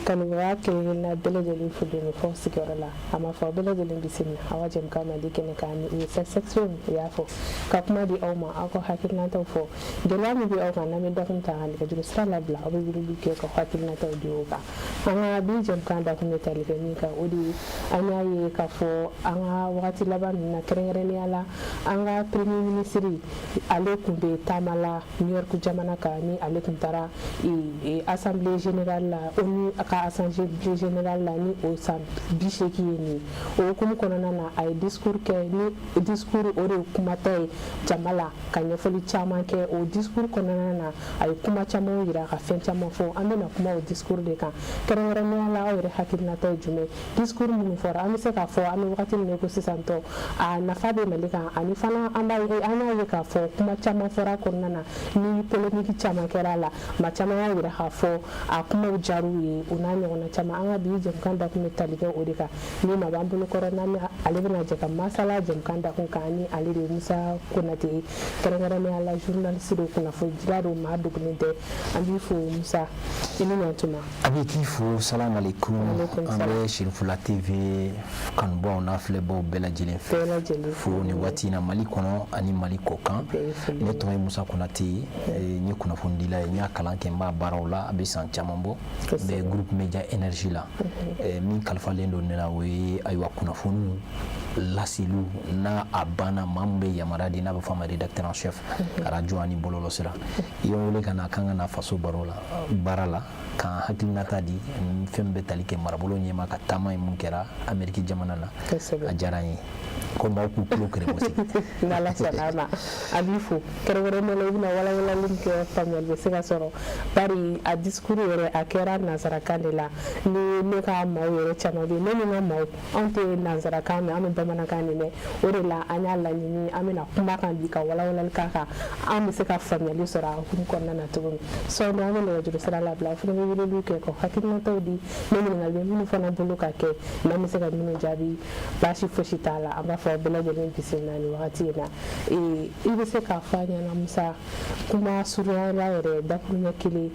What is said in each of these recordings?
kanuba kelen bɛɛ lajɛlen fudeni fɔ sigiyɔrɔ la a ma fɔ bɛɛ lajɛlen bisimila awa jɛmukan mandi kɛnɛ kan ni section u y'a fɔ ka kuma di aw ma aw ka hakilinataw fɔ gɛlɛya min bɛ aw kan n'an bɛ dakun ta ka nɛgɛjuru sira labila aw bɛ wulili kɛ ka hakilinataw di o kan an ka bi jɛmukan dakun bɛ tali kɛ min kan o de ye an y'a ye k'a fɔ an ka wagati laban ninnu na kɛrɛnkɛrɛnnenya la an ka premier ministre ale tun bɛ taama la New York jamana kan ni ale tun taara assemblée générale la ONU ka assemblée générale la ni o san 80 ye nin o hukumu kɔnɔna na a ye discours kɛ ni discours o de kumatɔ ye jama la ka ɲɛfɔli caman kɛ o discours kɔnɔna na a ye kuma caman yira ka fɛn caman fɔ an bɛna kuma o discours de kan kɛrɛnkɛrɛnnenya la aw yɛrɛ hakilinata ye jumɛn discours minnu fɔra an bɛ se k'a fɔ an bɛ wagati min na ko sisan tɔ a nafa bɛ Mali kan ani fana an y'a ye k'a fɔ kuma caman fɔra kɔnɔna na ni polémique caman kɛra a la maa caman y'a yira k'a fɔ a kumaw diyar'u ye o n'a ɲɔgɔnna caman an ka bi jɛmukan dakun bɛ tali kɛ o de kan ni maa b'an bolo kɔrɔ ale bɛna jɛ ka masala jɛmukan dakun kan ni ale de ye Musa Konate ye kɛrɛnkɛrɛnnenya la journaliste do kunnafonidila do maa dogolen tɛ an b'i fo Musa i ni ɲantuma a bɛ k'i fo salamu alaikum an bɛ Sherifula TV kanubaw n'a filɛbaw bɛɛ lajɛlen fo ni waati in na Mali kɔnɔ ani Mali kɔkan ne tɔgɔ ye Musa Konate n ye kunnafonidila ye n y'a kalan kɛ n b'a baaraw la a bɛ san caman bɔ n bɛ groupe Media Énergie la min kalifalen don ne la o ye ayiwa kunnafoniw laseliw n'a a banna maa min bɛ yamaruya di n'a bɛ fɔ a ma rédacteur en chef radio ani bɔlɔlɔsira i ye n wele ka na kan ka na faso baara la kan hakilinata di fɛn bɛ tali kɛ marabolo ɲɛma ka taama ye mun kɛra Amérique jamana na a diyara n ye ko maaw k'u tulo kɛrɛ bɔ segin n'Ala sɔnna ma a b'i fo kɛrɛnkɛrɛnnenya la i bɛna walawalali min kɛ faamuyali bɛ se ka sɔrɔ bari a discours yɛrɛ a kɛra nanzarakan de la ni ne ka maaw yɛrɛ caman bɛ yen ne ni n ka maaw anw tɛ nanzarakan mɛn an bɛ bamanankan de mɛn o de la an y'a laɲini an bɛna kuma kan bi ka walawalali k'a kan an bɛ se ka faamuyali sɔrɔ a hukumu kɔnɔna na cogo min sɔɔni an bɛ nɛgɛjuru sira labila a fana bɛ weleliw kɛ ka hakilinataw di ne ɲininkali bɛ minnu fana bolo ka kɛ n'an bɛ se ka minnu jaabi baasi fosi t'a la an b'a fɔ bɛɛ lajɛlen bisimila ni wagati in na i bɛ se k'a fɔ an ɲɛna Musa kuma surunyala yɛrɛ dakuruɲɛ kelen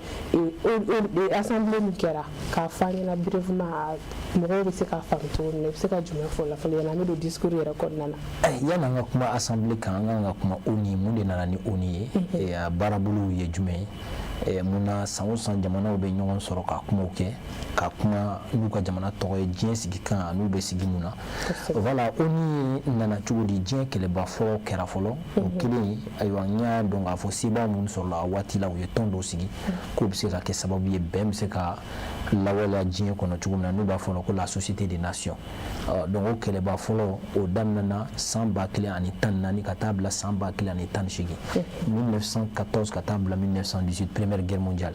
assemblée min kɛra k'a fɔ an ɲɛna brièvement mɔgɔw bɛ se k'a faamu cogo min na i bɛ se ka jumɛn fɔ o la fɔlɔ yanni an bɛ don discours yɛrɛ kɔnɔna na yan'an ka kuma assemblée kan an kan ka kuma ONU mun de nana ni ONU ye a baarabolow ye jumɛn ye munna san o san jamanaw bɛ ɲɔgɔn sɔrɔ ka kumaw kɛ ka kuma n'u ka jamana tɔgɔ ye diɲɛ sigi kan n'u bɛ sigi mun na voilà ONU nana cogo di diɲɛ kɛlɛba fɔlɔ kɛra fɔlɔ o kelen ayiwa n y'a dɔn k'a fɔ sebaa minnu sɔrɔla a waati la u ye tɔn dɔw sigi k'o bɛ se ka kɛ sababu ye bɛn bɛ se ka lawaleya diɲɛ kɔnɔ cogo min na n'u b'a fɔ ko la société des nations donc o kɛlɛba fɔlɔ o daminɛna san 1914 ka taa bila san 1918 1914 ka taa bila 1918 première guerre mondiale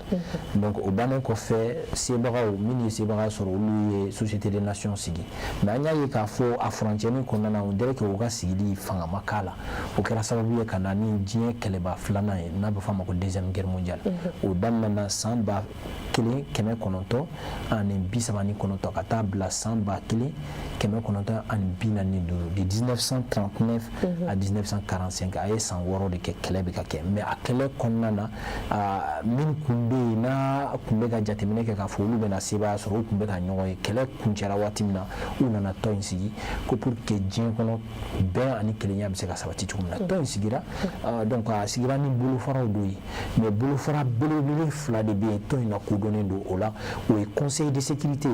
donc o bannen kɔfɛ sebagaw minnu ye sebaga sɔrɔ olu ye société des nations sigi mais an y'a ye k'a fɔ a furancɛni kɔnɔna na on dirait que u ka sigili fanga ma k'a la o kɛra sababu ye ka na ni diɲɛ kɛlɛba filanan ye n'a bɛ fɔ a ma ko deuxième guerre mondiale o daminɛna san 1939 ani 1939 ka taa bila san 1945 de 1939 à 1945 a ye san 6 de kɛ kɛlɛ bɛ ka kɛ mais a kɛlɛ kɔnɔna na min kun bɛ yen n'a kun bɛ ka jateminɛ kɛ k'a fɔ olu bɛna sebaya sɔrɔ u kun bɛ ka ɲɔgɔn ye kɛlɛ kuncɛra waati min na u nana tɔn in sigi ko pour que diɲɛ kɔnɔ bɛn ani kelenya bɛ se ka sabati cogo min na tɔn in sigira donc a sigira ni bolofaraw dɔ ye mais bolofara belebele fila de bɛ yen tɔn in na kodɔnnen don o la o ye conseil de sécurité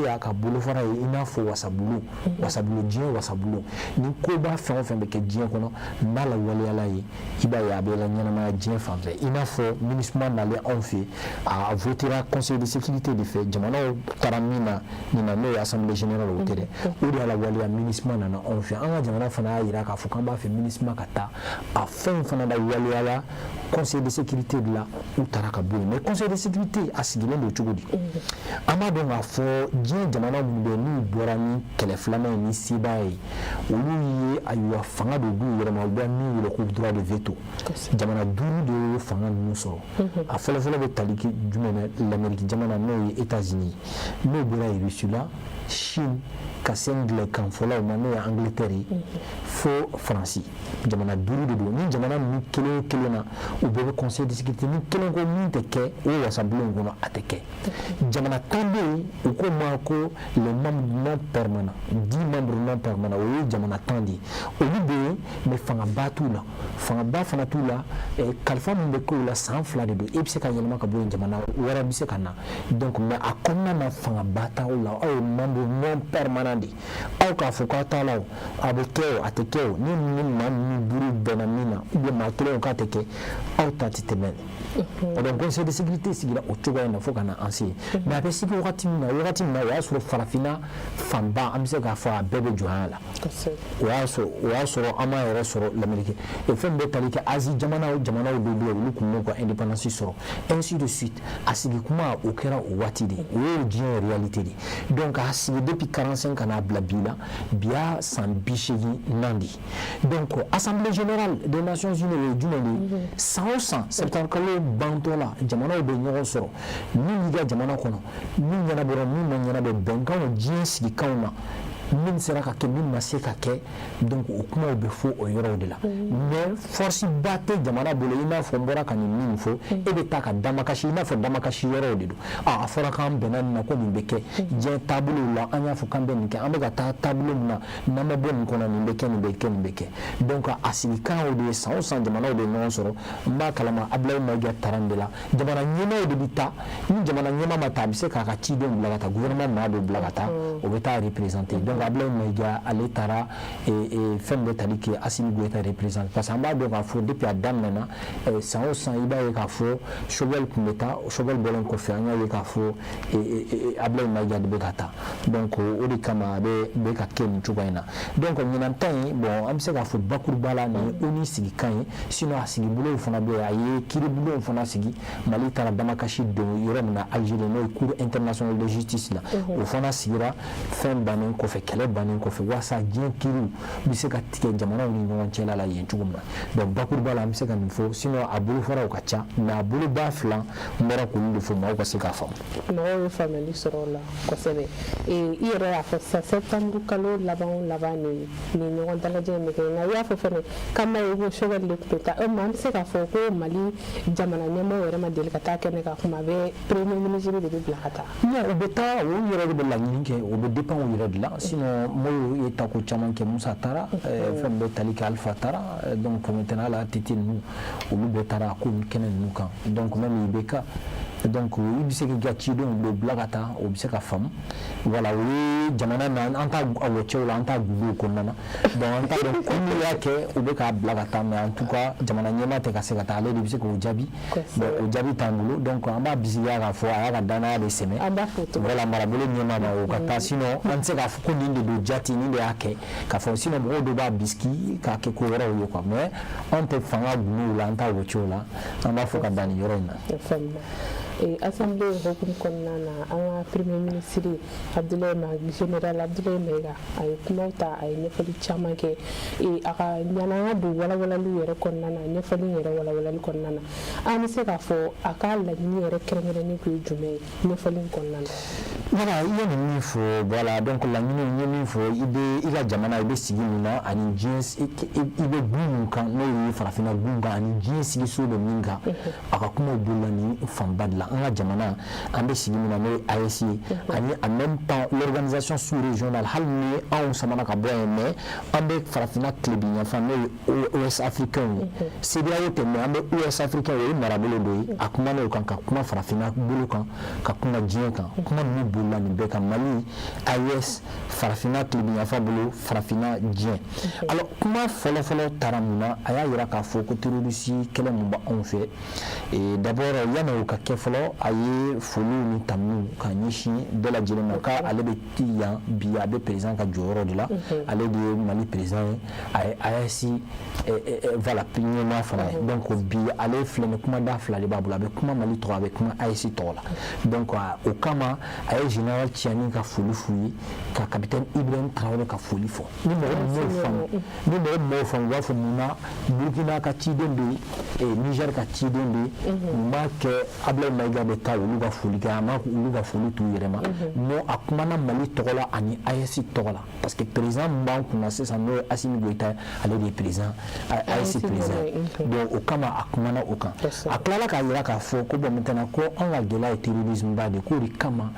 y'a ka bolofara ye i n'a fɔ wasabulu diɲɛ wasabulu ni koba fɛn o fɛn bɛ kɛ diɲɛ kɔnɔ n'a la waleyala ye i b'a ye a bɛ la ɲɛnamaya diɲɛ fan fɛ i n'a fɔ MINUSMA nalen anw fɛ a votera conseil de sécurité de fɛ jamanaw taara min na nin na n'o ye assemblée générale o tɛ dɛ o de y'a la waleya MINUSMA nana anw fɛ an ka jamana fana y'a jira k'a fɔ k'an b'a fɛ MINUSMA ka taa a fɛn fana la waleyala conseil de sécurité de la u taara ka bɔ yen mais conseil de sécurité a sigilen don cogo di an b'a dɔn k'a fɔ diɲɛ jamana minnu bɛ yen n'u bɔra ni kɛlɛ filanan ye ni sebaya ye olu ye ayiwa fanga dɔ d'u yɛrɛ ma u bɛ min wele ko droit de veto jamana 5 de ye fanga ninnu sɔrɔ a fɔlɔfɔlɔ bɛ tali kɛ jumɛn na l'Amérique jamana n'o ye États-Unis n'o bɔra Russie la Chine ka sengle kan fɔlɔ ma n'o ye Angleterre ye fo France jamana 5 de don ni jamana ninnu kelen o kelen na u bɛɛ bɛ conseil de sécurité ni kelen ko min tɛ kɛ o ye wasabulon kɔnɔ a tɛ kɛ jamana 10 bɛ yen u ko ma ko les membres non permanents 10 membres non permanents o ye jamana 10 de ye olu bɛ yen mais fangaba t'u la fangaba fana t'u la kalifa min bɛ k'u la san 2 de don e bɛ se ka yɛlɛma ka bɔ yen jamana wɛrɛ bɛ se ka na donc mais a kɔnɔna na fangaba t'aw la aw ye membre non permanent de aw k'a fɔ k'aw t'a la o a bɛ kɛ o a tɛ kɛ o ni maa min buru bɛnna min na ou bien maa kelen o k'a tɛ kɛ aw ta tɛ tɛmɛ donc conseil de sécurité sigira o cogoya in na fo ka na an se mais a bɛ sigi wagati min na o y'a sɔrɔ farafinna fanba an bɛ se k'a fɔ a bɛɛ bɛ jɔnya la o y'a sɔrɔ an m'a yɛrɛ sɔrɔ l'Amérique et fɛn bɛɛ tali kɛ Asie jamanaw de bɛ olu tun b'u ka indépendance sɔrɔ ainsi de suite a sigi kuma o kɛra o waati de o ye diɲɛ réalité de donc a sigi depuis 45 ka n'a bila bi la bi y'a san 84 de donc assemblée générale des nations unies o ye jumɛn de ye san o san septembre kalo bantɔ la jamanaw bɛ ɲɔgɔn sɔrɔ min y'i ka jamana kɔnɔ min ɲɛnabɔra min ma ɲɛnabɔ bɛnkanw diɲɛ sigikanw na min sera ka kɛ min ma se ka kɛ donc o kumaw bɛ fɔ o yɔrɔw de la mais force ba tɛ jamana bolo i n'a fɔ n bɔra ka nin min fɔ e bɛ taa ka damakasi i n'a fɔ damakasi yɔrɔw de don a fɔra k'an bɛnna nin na ko nin bɛ kɛ diɲɛ taabolow la an y'a fɔ k'an bɛ nin kɛ an bɛ ka taa taabolo min na n'an ma bɔ nin kɔnɔ nin bɛ kɛ nin bɛ kɛ nin bɛ kɛ donc a sigikan o de ye san o san jamanaw bɛ ɲɔgɔn sɔrɔ n b'a kalama Ablaye Mayiga taara nin de la jamana ɲɛmaaw de bɛ taa ni jamana ɲɛmaa ma taa a bɛ se k'a ka cidenw bila ka taa gouvernement maa dɔ bila ka taa o bɛ taa représenter donc Ablaye Mayiga ale taara fɛn bɛ tali kɛ Assimi Goïta représente parce que an b'a dɔn k'a fɔ depuis a daminɛna san o san i b'a ye k'a fɔ Choguel tun bɛ taa Choguel bɔlen kɔfɛ an y'a ye k'a fɔ Ablaye Mayiga de bɛ ka taa donc o de kama a bɛ ka kɛ nin cogoya in na donc ɲinan ta in bon an bɛ se k'a fɔ bakuruba la nin ye ONU sigikan ye sinon a sigibolow fana bɛ yen a ye kiiribulonw fana sigi Mali taara damakasi don yɔrɔ min na Algérie n'o ye cour internationale de justice la o fana sigira fɛn bannen kɔfɛ kɛlɛ bannen kɔfɛ walasa diɲɛ kiiriw bɛ se ka tigɛ jamanaw ni ɲɔgɔn cɛla la yen cogo min na donc bakuruba la an bɛ se ka nin fɔ sinon a bolofaraw ka ca mais a boloba fila n bɔra k'olu de fɔ maaw ka se k'a faamu. Mɔgɔw ye faamuyali sɔrɔ o la kosɛbɛ i yɛrɛ y'a fɔ sisan septembre kalo laban ni ɲɔgɔn dalajɛ in bɛ kɛ nka i y'a fɔ fɛnɛ k'an b'a ye ko Choguel de tun bɛ taa an bɛ se k'a fɔ ko Mali jamana ɲɛmaaw yɛrɛ ma deli ka taa kɛnɛ kan kuma bɛɛ premier ministre de bɛ bila ka taa. non u bɛ taa o yɛrɛ de bɛ laɲini kɛ o bɛ dépend o yɛrɛ de la sinon Moyo ye tako caman kɛ Musa taara fɛn bɛɛ tali kɛ Alpha taara donc maintenant la Tite ninnu olu bɛɛ taara ko kɛnɛ ninnu kan donc même IBK donc i bɛ se k'i ka cidenw bɛ bila ka taa o bɛ se ka faamu voilà o ye jamana na an t'a wɔcɛw la an t'a guguw kɔnɔna na donc an t'a dɔn kun min y'a kɛ u bɛ k'a bila ka taa mais en tout cas jamana ɲɛmaa tɛ ka se ka taa ale de bɛ se k'o jaabi bon o jaabi t'an bolo donc an b'a bisigiya k'a fɔ a y'a ka danaya de sɛmɛ voilà marabolo ɲɛmaa ma o ka taa sinon an tɛ se k'a fɔ ko nin de don jati nin de y'a kɛ k'a fɔ sinon mɔgɔw dɔw b'a bisigi k'a kɛ ko wɛrɛw ye quoi mais an tɛ fanga guguw la an t'a wɔcɛw la an b'a fɔ ka dan nin yɔrɔ in na. Assemblée hukumu kɔnɔna na an ka premier ministre général Abdoulaye Mayiga a ye kumaw ta a ye ɲɛfɔli caman kɛ a ka ɲananga don walawalali yɛrɛ kɔnɔna na ɲɛfɔli yɛrɛ walawalali kɔnɔna na an bɛ se k'a fɔ a ka laɲini yɛrɛ kɛrɛnkɛrɛnnen tun ye jumɛn ye ɲɛfɔli in kɔnɔna na. voilà i ye nin min fɔ voilà donc laɲini n ye min fɔ i ka jamana i bɛ sigi min na ani diɲɛ i bɛ gun min kan n'o ye farafinna gun kan ani diɲɛ sigiso bɛ min kan a ka kumaw bolola ni fanba de la an ka jamana an bɛ sigi min na n'o ye AES ye ani en même temps l'organisation sous-régionale hali ni anw samana ka bɔ yen mais an bɛ farafinna tilebiyanfan n'o ye OS africain ye CEDEAO tɛ mais an bɛ OS africain o ye marabolo dɔ ye a kuma n'o kan ka kuma farafinna bolo kan ka kuma diɲɛ kan kuma ninnu bolola nin bɛɛ kan Mali AES farafinna tilebiyanfan bolo farafinna diɲɛ alors kuma fɔlɔfɔlɔ taara mun na a y'a jira k'a fɔ ko terroriste kɛlɛ min bɛ anw fɛ d'abord yanni o ka kɛ fɔlɔ a ye foliw ni tamuniw ka ɲɛsin bɛɛ lajɛlen ma k'ale bɛ yan bi a bɛ président ka jɔyɔrɔ de la ale de ye Mali président ye a ye AES voilà ɲɛmaa fana ye donc bi ale filɛ nin kuma da fila de b'a bolo a bɛ kuma Mali tɔgɔ a bɛ kuma AES tɔgɔ la donc o kama a ye général Tiani ka foli fouillé ka capitaine Ibrahim Traoré ka foli fo ni mo fam wa fo muna Burkina ka tiden de Niger ka tiden de ma ke Ablaye Maïga be ka olu ka foli ka ma olu ka foli tu yerema no akumana Mali togola ani AES togola parce que président Mban kuna sesa no Assimi Goïta ale de président AES président donc o kama akumana o kan aklala ka yira ka fo ko bo maintenant ko on la gela et terrorisme ba de ko ri kama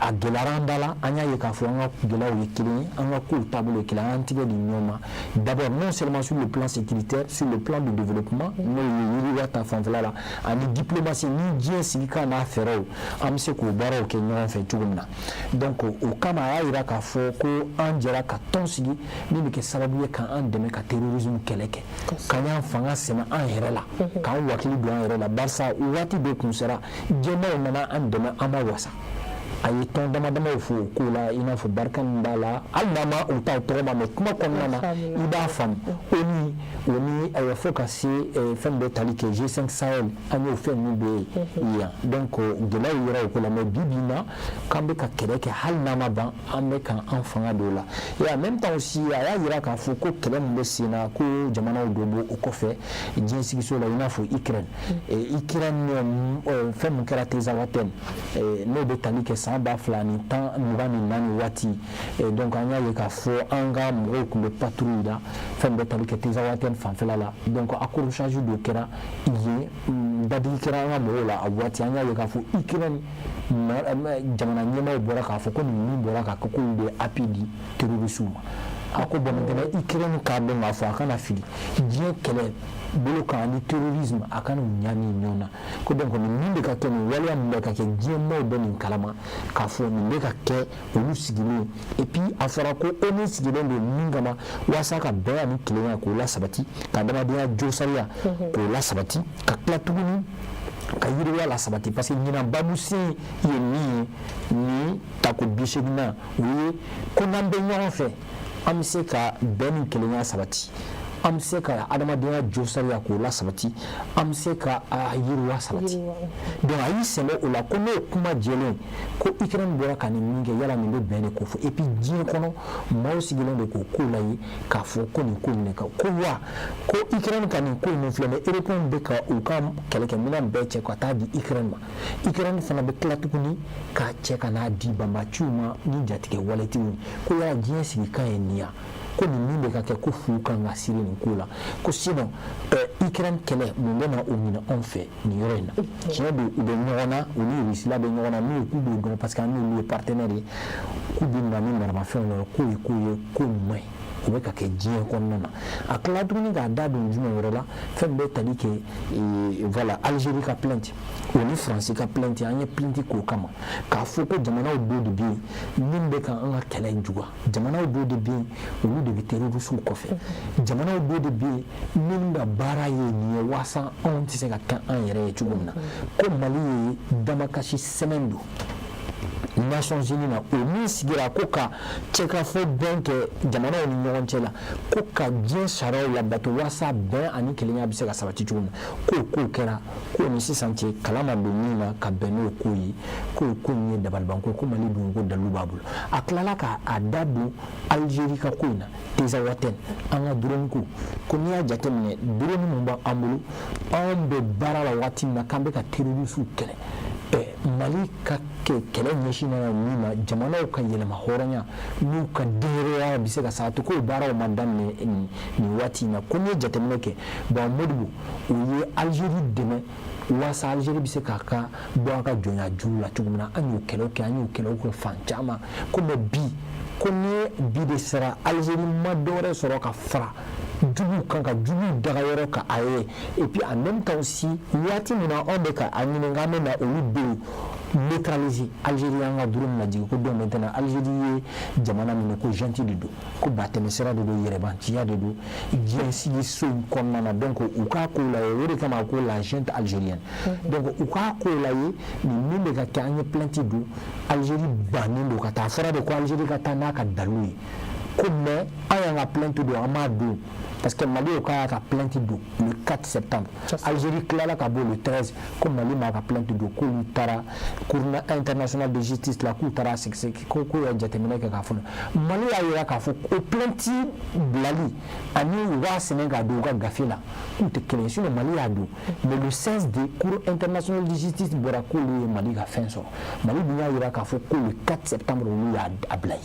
a gelarandala anya ye ka fo on a gela o yekili on a ko tableau kila antigo di nyoma d'abord non seulement sur le plan sécuritaire sur le plan de développement mais yiri wata fanfala la ani diplomatie ni dien silika na affaire am se ko baro ke nyon fe tugumna donc o kama ya yira ka fo ko an jera ka tonsigi ni be ke sababu ye kan an deme ka terrorisme keleke kanya fanga sema an yere la kan wakili do an yere la barsa wati do kunsera jema nana an deme ama wasa ayi ton dama fo ko la ina fo barkan dala almama o ta to ma me kuma konna ida fam oni ay fo ka si fam de tali ke G5 Sahel ani o fe ni be ya donc de la yira ko la me bibina kambe ka kereke hal nama ban ambe kan enfant do la et en même temps aussi aya yira ka fo ko kelem be sina ko jamana o dobo o ko fe jinsi so la ina fo Ukraine et Ukraine fam kala teza waten no be tali ke ba flani tan nubani nani wati et donc anya ye ka fo anga mo ko le patrouille da fembe tali ke tiza waten fanfela la donc accrochage do kera ye dadi kera nga mo la awati anya ye ka fo Ukraine jamana nyema bora ka fo ko ni bora ka ko de apidi terrorisme ako bonatena Ukraine ka be ma fo akana fili je kele bolo ka ni terrorisme akana nyani nyona ko donc ni minde ka ken wala minde ka ke je mo do ni kalama ka fo ni be ka ke olu sigile et puis afara ko oni sigile de mingama wasa ka be ani kilenya ko la sabati ka dama dia josaria ko la sabati ka platuguni ka yiriwa la sabati parce que nyina babusi ye ni tako bishegna oui ko nambe nyon fe am se ka ben kilenya sabati am se ka adamadenya josaria ko la sabati am se ka yiriwa sabati donc ayi sele o la ko no kuma jelen ko Ukraine bora kan ninge yala ni be bene ko fo et puis dien kono mo sigilo de ko la yi ka fo ko ni ko ne ka ko wa ko Ukraine kan ko no fleme européen be ka o kam keleke mina be che ko ta di Ukraine fana be klatukuni ka che kana di bamba chuma ni jatike waleti ko ya dien sigi kan enia ko ni minde ka ke ko fu kan asiri ni kula ko sinon Ukraine kele mun na o mina on fait ni yorena tiens de nyona o ni risila de nyona ni ku do parce que nous les partenaires ku bi na ni na ma fait ko mai o be ka ke jien konnana akla duni ga dadu njuma yorela fembe tali ke voilà Algérie ka plainte o ni France ka plainte anya plainte ko kama ka fo ko jamana o do de bien nimbe ka anga kele njuga jamana o do de bien o de terrorisme ko fe jamana o do de bien nimba bara ye ni wasa on tise ka kan an yere tugumna ko Mali damakashi semendo Nations Unies na o ni sigira ko ka cheka fo bank jamana ni nyon chela ko ka bien sara la bato wasa ben ani kelenya bise ka sabati tugumna ko kera ko ni sisanti kalama do mina ka beno ko yi ko ni dabal banko ko Mali do ko dalu babul aklala ka adadu Algérie ka ko ina teza waten anga duron ko ni ya jatemne duron mo ba ambulu ambe barala wati na kambe ka terrorisme kele Mali ka kele nyeshina na nima jamana ka yelema horanya nu ka dere bise ka satu ko bara o madam ni wati na ko ni jatemneke ba modbu o ye Algérie deme wasa Algérie bise ka bo ka jonya jula tugumna anyu kelo ko fanchama ko bi ko ni de sera Algérie madore soro ka fra dubu kanka dubu daga yoro ka aye et puis en même temps aussi wati mina onde ka anine ngame na oludo neutraliser Algérie anga durum na jiko ko do maintenant Algérie jamana min ko gentil de do ko bateme sera de do yereban tiya de do jensi so konna na donc u ka ko la yore kama ko la gente algérienne donc u ka ko la yi ni minde ka kanye plainte do Algérie banindo ka ta fara de ko Algérie ka ta na ka dalui comme on a plainte de Amadou parce que Mali a plainte le 4 septembre Algérie clara le 13 comme Mali a plainte de Cour international de justice la Cour tara c'est Cour jatemina ka fona Mali a ka fo plainte blali ani wa Sénégal do ga gafela tout est clair sur le Mali a do mais le 16 de Cour international de justice bora ko le Mali a fin so Mali a ka fo le 4 septembre lui a blay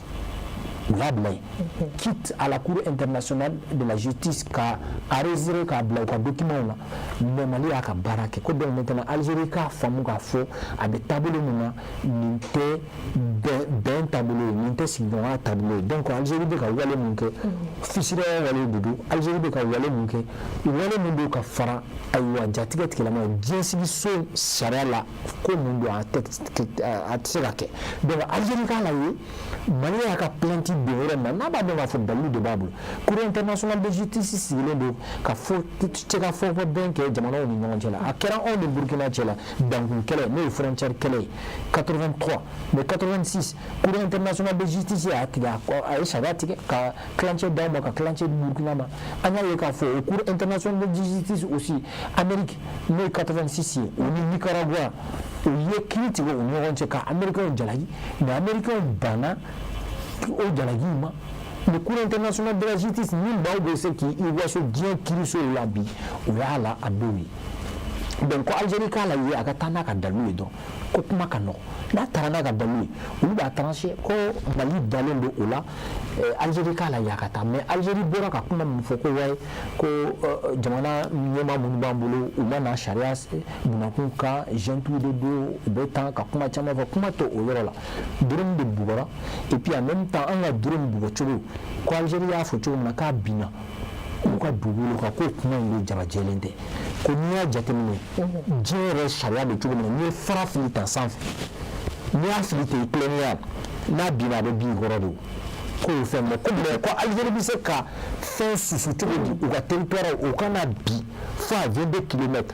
quitte à la Cour internationale de la justice qu'a arrêté qu'a document là mais Mali a ka barake ko donc maintenant Algérie ka famu ka fo abe tableau mona ninte ben tableau ninte sinon tableau donc Algérie be ka wale munke fisira wale dudu Algérie be ka wale munke wale mundu ka fara aywa jatiga tikela ma jensigi so sharia la ko mundu a tsirake donc Algérie ka la yi Mali a ka plainte de n'a pas de faute dans de Babou. Cour international de justice ici le ka fo tcheka fo ben que jamana ni ngongela akera on de Burkina Tchela donc quelle est frontière quelle est 83 mais 86 Cour international de justice a tiga a shagati ka clanché dans ka clanché Burkina ma anya ka fo Cour international de justice aussi Amérique mais 86 au Nicaragua au yekiti au ngongela ka américain jalagi mais américain bana au Jalagima, le Cour international de la justice, ni Baoube, c'est qui il voit ce bien qui sur l'habit, ou là, à Doui. Donc, Algérie, là, il y a Katana Kadalou, donc, Kokuma Kano, la Tarana Kadalou, ou la tranché, ko Mali Dalon de Ola, Algérie, là, il y a Kata, mais Algérie, Bora, Kakuma, Mufoko, ko Jamana, Nyema, Munubambolo, ou Mana, Charias, Munakunka, Gentou de Do, Betan, Kakuma, Chama, Kumato, Oyorola, Drum de Bougara, et puis en même temps, on a Drum Bougacholo, ko Algérie a Focho, Naka Bina. Ko dugu ko kuma ni jama jelente ko niya jatemine jere sharia de tugu ni fara filita sanf ni afilite plenial na bina de bi gorodo ko fe mo ko Algérie bi se ka fin susu tugu di o territoire o kana bi fa 22 km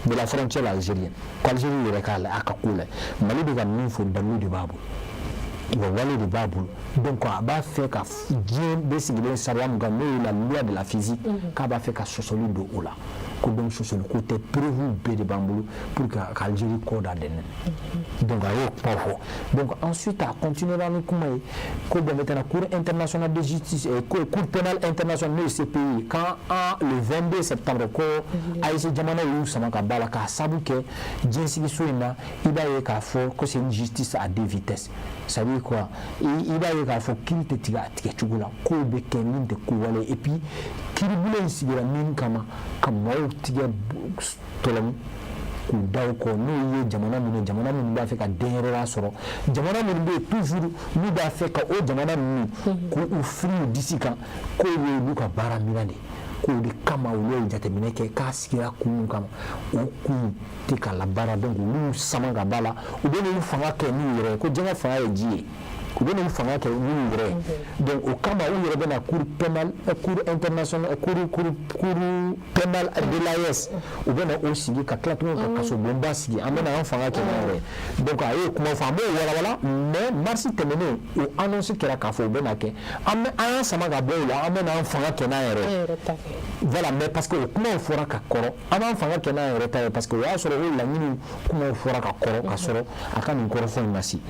de la frontière algérienne ko Algérie rekala akakule Mali de ga min fo dalu de babu wale de Babou donc on va faire qu'à bien décider savoir la loi de la physique qu'on va faire qu'à sosoli de oula que donc sosoli côté prévu de bambou pour qu'Algérie code à den donc donc ensuite à continuer dans le comment que de la Cour internationale de justice et Cour pénale internationale de CPI quand le 22 septembre ko aïe jamana ou sama ka bala ka sabu que jensi soina iba ye ka fo que c'est une justice à deux vitesses ça veut quoi il va y avoir qu'il te tire chugula ko be kenin de ko wala et puis qu'il boulen sigira min kama tiga tolam ku daw ko no ye jamana mun ba fe ka denrera soro jamana mun be toujours ni ba fe ka o jamana mun ko u fri d'ici kan ko ye lu ka bara mirande ko de kama ulo jatemine ke ka sigira kun kama o kun te ka la bara donc lu samanga bala u be ni fanga ke ni yere ko jama fanga ye ji ku be ni fanga ke ni yere donc o kama u yere na cour pénale cour internationale cour pénale de l'AES u be na o sigi ka klatu ka kaso bomba sigi amena en fanga ke ni yere donc ayo kuma fa mo wala mais marsi temene o annonce que la ka fo be na ke an samanga bola amena en fanga ke na yere voilà mais parce que comment on fera ka koro avant fanga ke na yere ta parce que ya soro la ni comment on fera ka koro ka soro aka ni koro fo nasi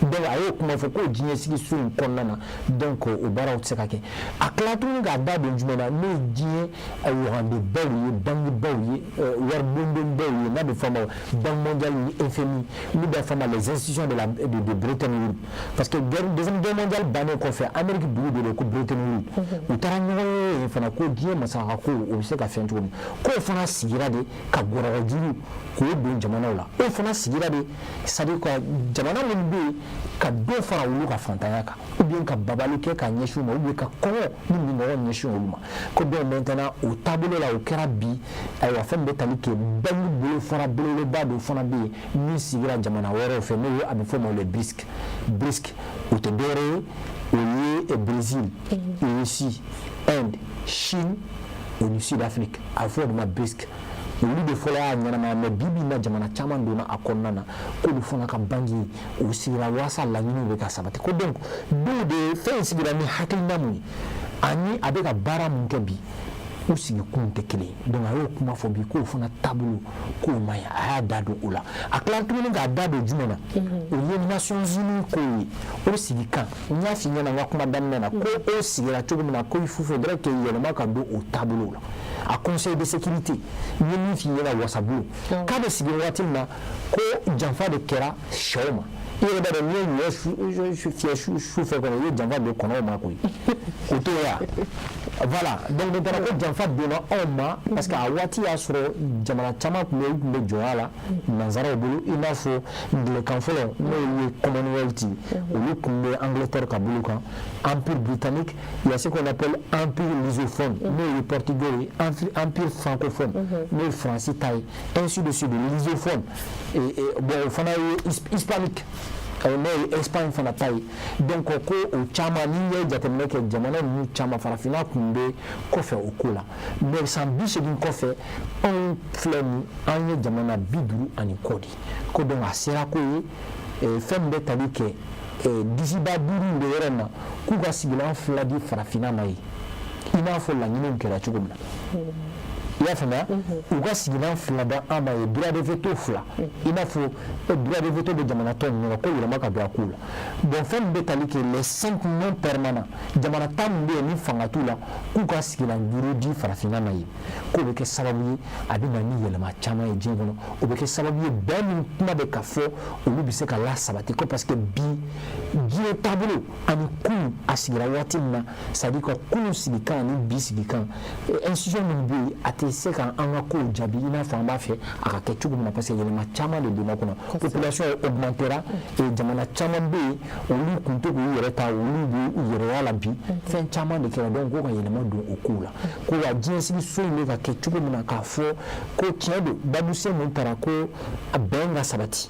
donc ayo kuma fo ko jinye sigi su konnana donc o bara utsekake aklatu nga da de jumena no jinye ayo hande bawi bangi bawi war bondo bawi na de fama banque mondiale FMI ni da fama les institutions de Bretton Woods parce que deuxième guerre mondiale bané ko fait Amérique du de ko Bretton Woods utaranya fana ko jinye masaka ko o se ka fentu ko fana sigira de ka gora juru ko do jamana la o fana sigira de sadi ko jamana mun be ka do fara wulu ka fantanya ka ou bien ka babalu ke ka nyeshu ma ou bien ka kongo ni no nyeshu wulu ko do maintenant au tableau la au kerabi ay wa femme betali ke bangi bolo fara bolo le bado fana bi ni sigira jamana woro fe no abi fo mo le brisque ou te dore au Brésil Russie Inde Chine au Sud-Afrique à fond de ma brisque olu de fɔlɔ y'a ɲɛnamaya mais bi bi in na jamana caman donna a kɔnɔna na k'olu fana ka bange u sigira walasa laɲiniw bɛ ka sabati ko donc dɔw de fɛn in sigira ni hakilina mun ye ani a bɛ ka baara mun kɛ bi u sigikun tɛ kelen donc a y'o kuma fɔ bi k'o fana taabolo k'o ma ɲi a y'a da don o la a tila tuguni k'a da don jumɛn na o ye Nations Unies ko ye o sigikan n y'a f'i ɲɛna n ka kuma daminɛ na ko o sigira cogo min na ko il faudrait que yɛlɛma ka don o taabolo la a Conseil de sécurité n ye min f'i ɲɛna wasabolo k'a bɛ sigi waati min na ko janfa de kɛra sɛw ma i yɛrɛ b'a dɔn n'i ye ɲɔ fiyɛ su fɛ kɔnɔ i ye janfa don kɔnɔw ma koyi o t'o ye voilà donc ne taara ko janfa donna anw ma parce que a waati y'a sɔrɔ jamana caman tun bɛ jɔnya la nanzaraw bolo i n'a fɔ ngilɛkan fɔlɔ n'o ye Commonwealth olu tun bɛ Angleterre ka bolo kan Empire britannique il y a ce qu'on appelle Empire lusophone n'o ye portugais ye Empire francophone n'o ye faransi ta ye ainsi de suite lusophone bon o fana ye hispanique n'o ye Espagne fana ta ye donc ko o caman n'i ye jateminɛ kɛ jamana ninnu caman farafinna tun bɛ kɔfɛ o ko la mais san 80 kɔfɛ anw filɛ nin an ye jamana 50 kɔ de ko donc a sera ko ye fɛn min bɛ tali kɛ disiba 5 de yɔrɔ in na k'u ka sigilan 2 di farafinna ma ye i n'a fɔ laɲiniw kɛra cogo min na i y'a faamuya u ka sigilan 2 da an ma ye droit de veto 2 i n'a fɔ droit de veto bɛ jamana tɔw ɲɛna ko yɛlɛma ka don a ko la bon fɛn min bɛ tali kɛ les 5 non permanents jamana 10 min bɛ yen ni fanga t'u la k'u ka sigilan 5 di farafinna ma ye k'o bɛ kɛ sababu ye a bɛ na ni yɛlɛma caman ye diɲɛ kɔnɔ o bɛ kɛ sababu ye bɛn min kuma bɛ ka fɔ olu bɛ se ka lasabati ko parce que bi diɲɛ taabolo ani kun a sigira waati min na c'est à dire que kunun sigikan ani bi sigikan institution min bɛ yen a tɛ se ka an ka kow jaabi i n'a fɔ an b'a fɛ a ka kɛ cogo min na parce que yɛlɛma caman de donna kɔnɔ population augmentera jamana caman bɛ yen olu tun tɛ k'u yɛrɛ ta olu bɛ u yɛrɛya la bi fɛn caman de kɛra donc ko ka yɛlɛma don o kow la ko wa diɲɛsigi so in bɛ ka kɛ cogo min na k'a fɔ ko tiɲɛ don babusɛn mun taara ko bɛn ka sabati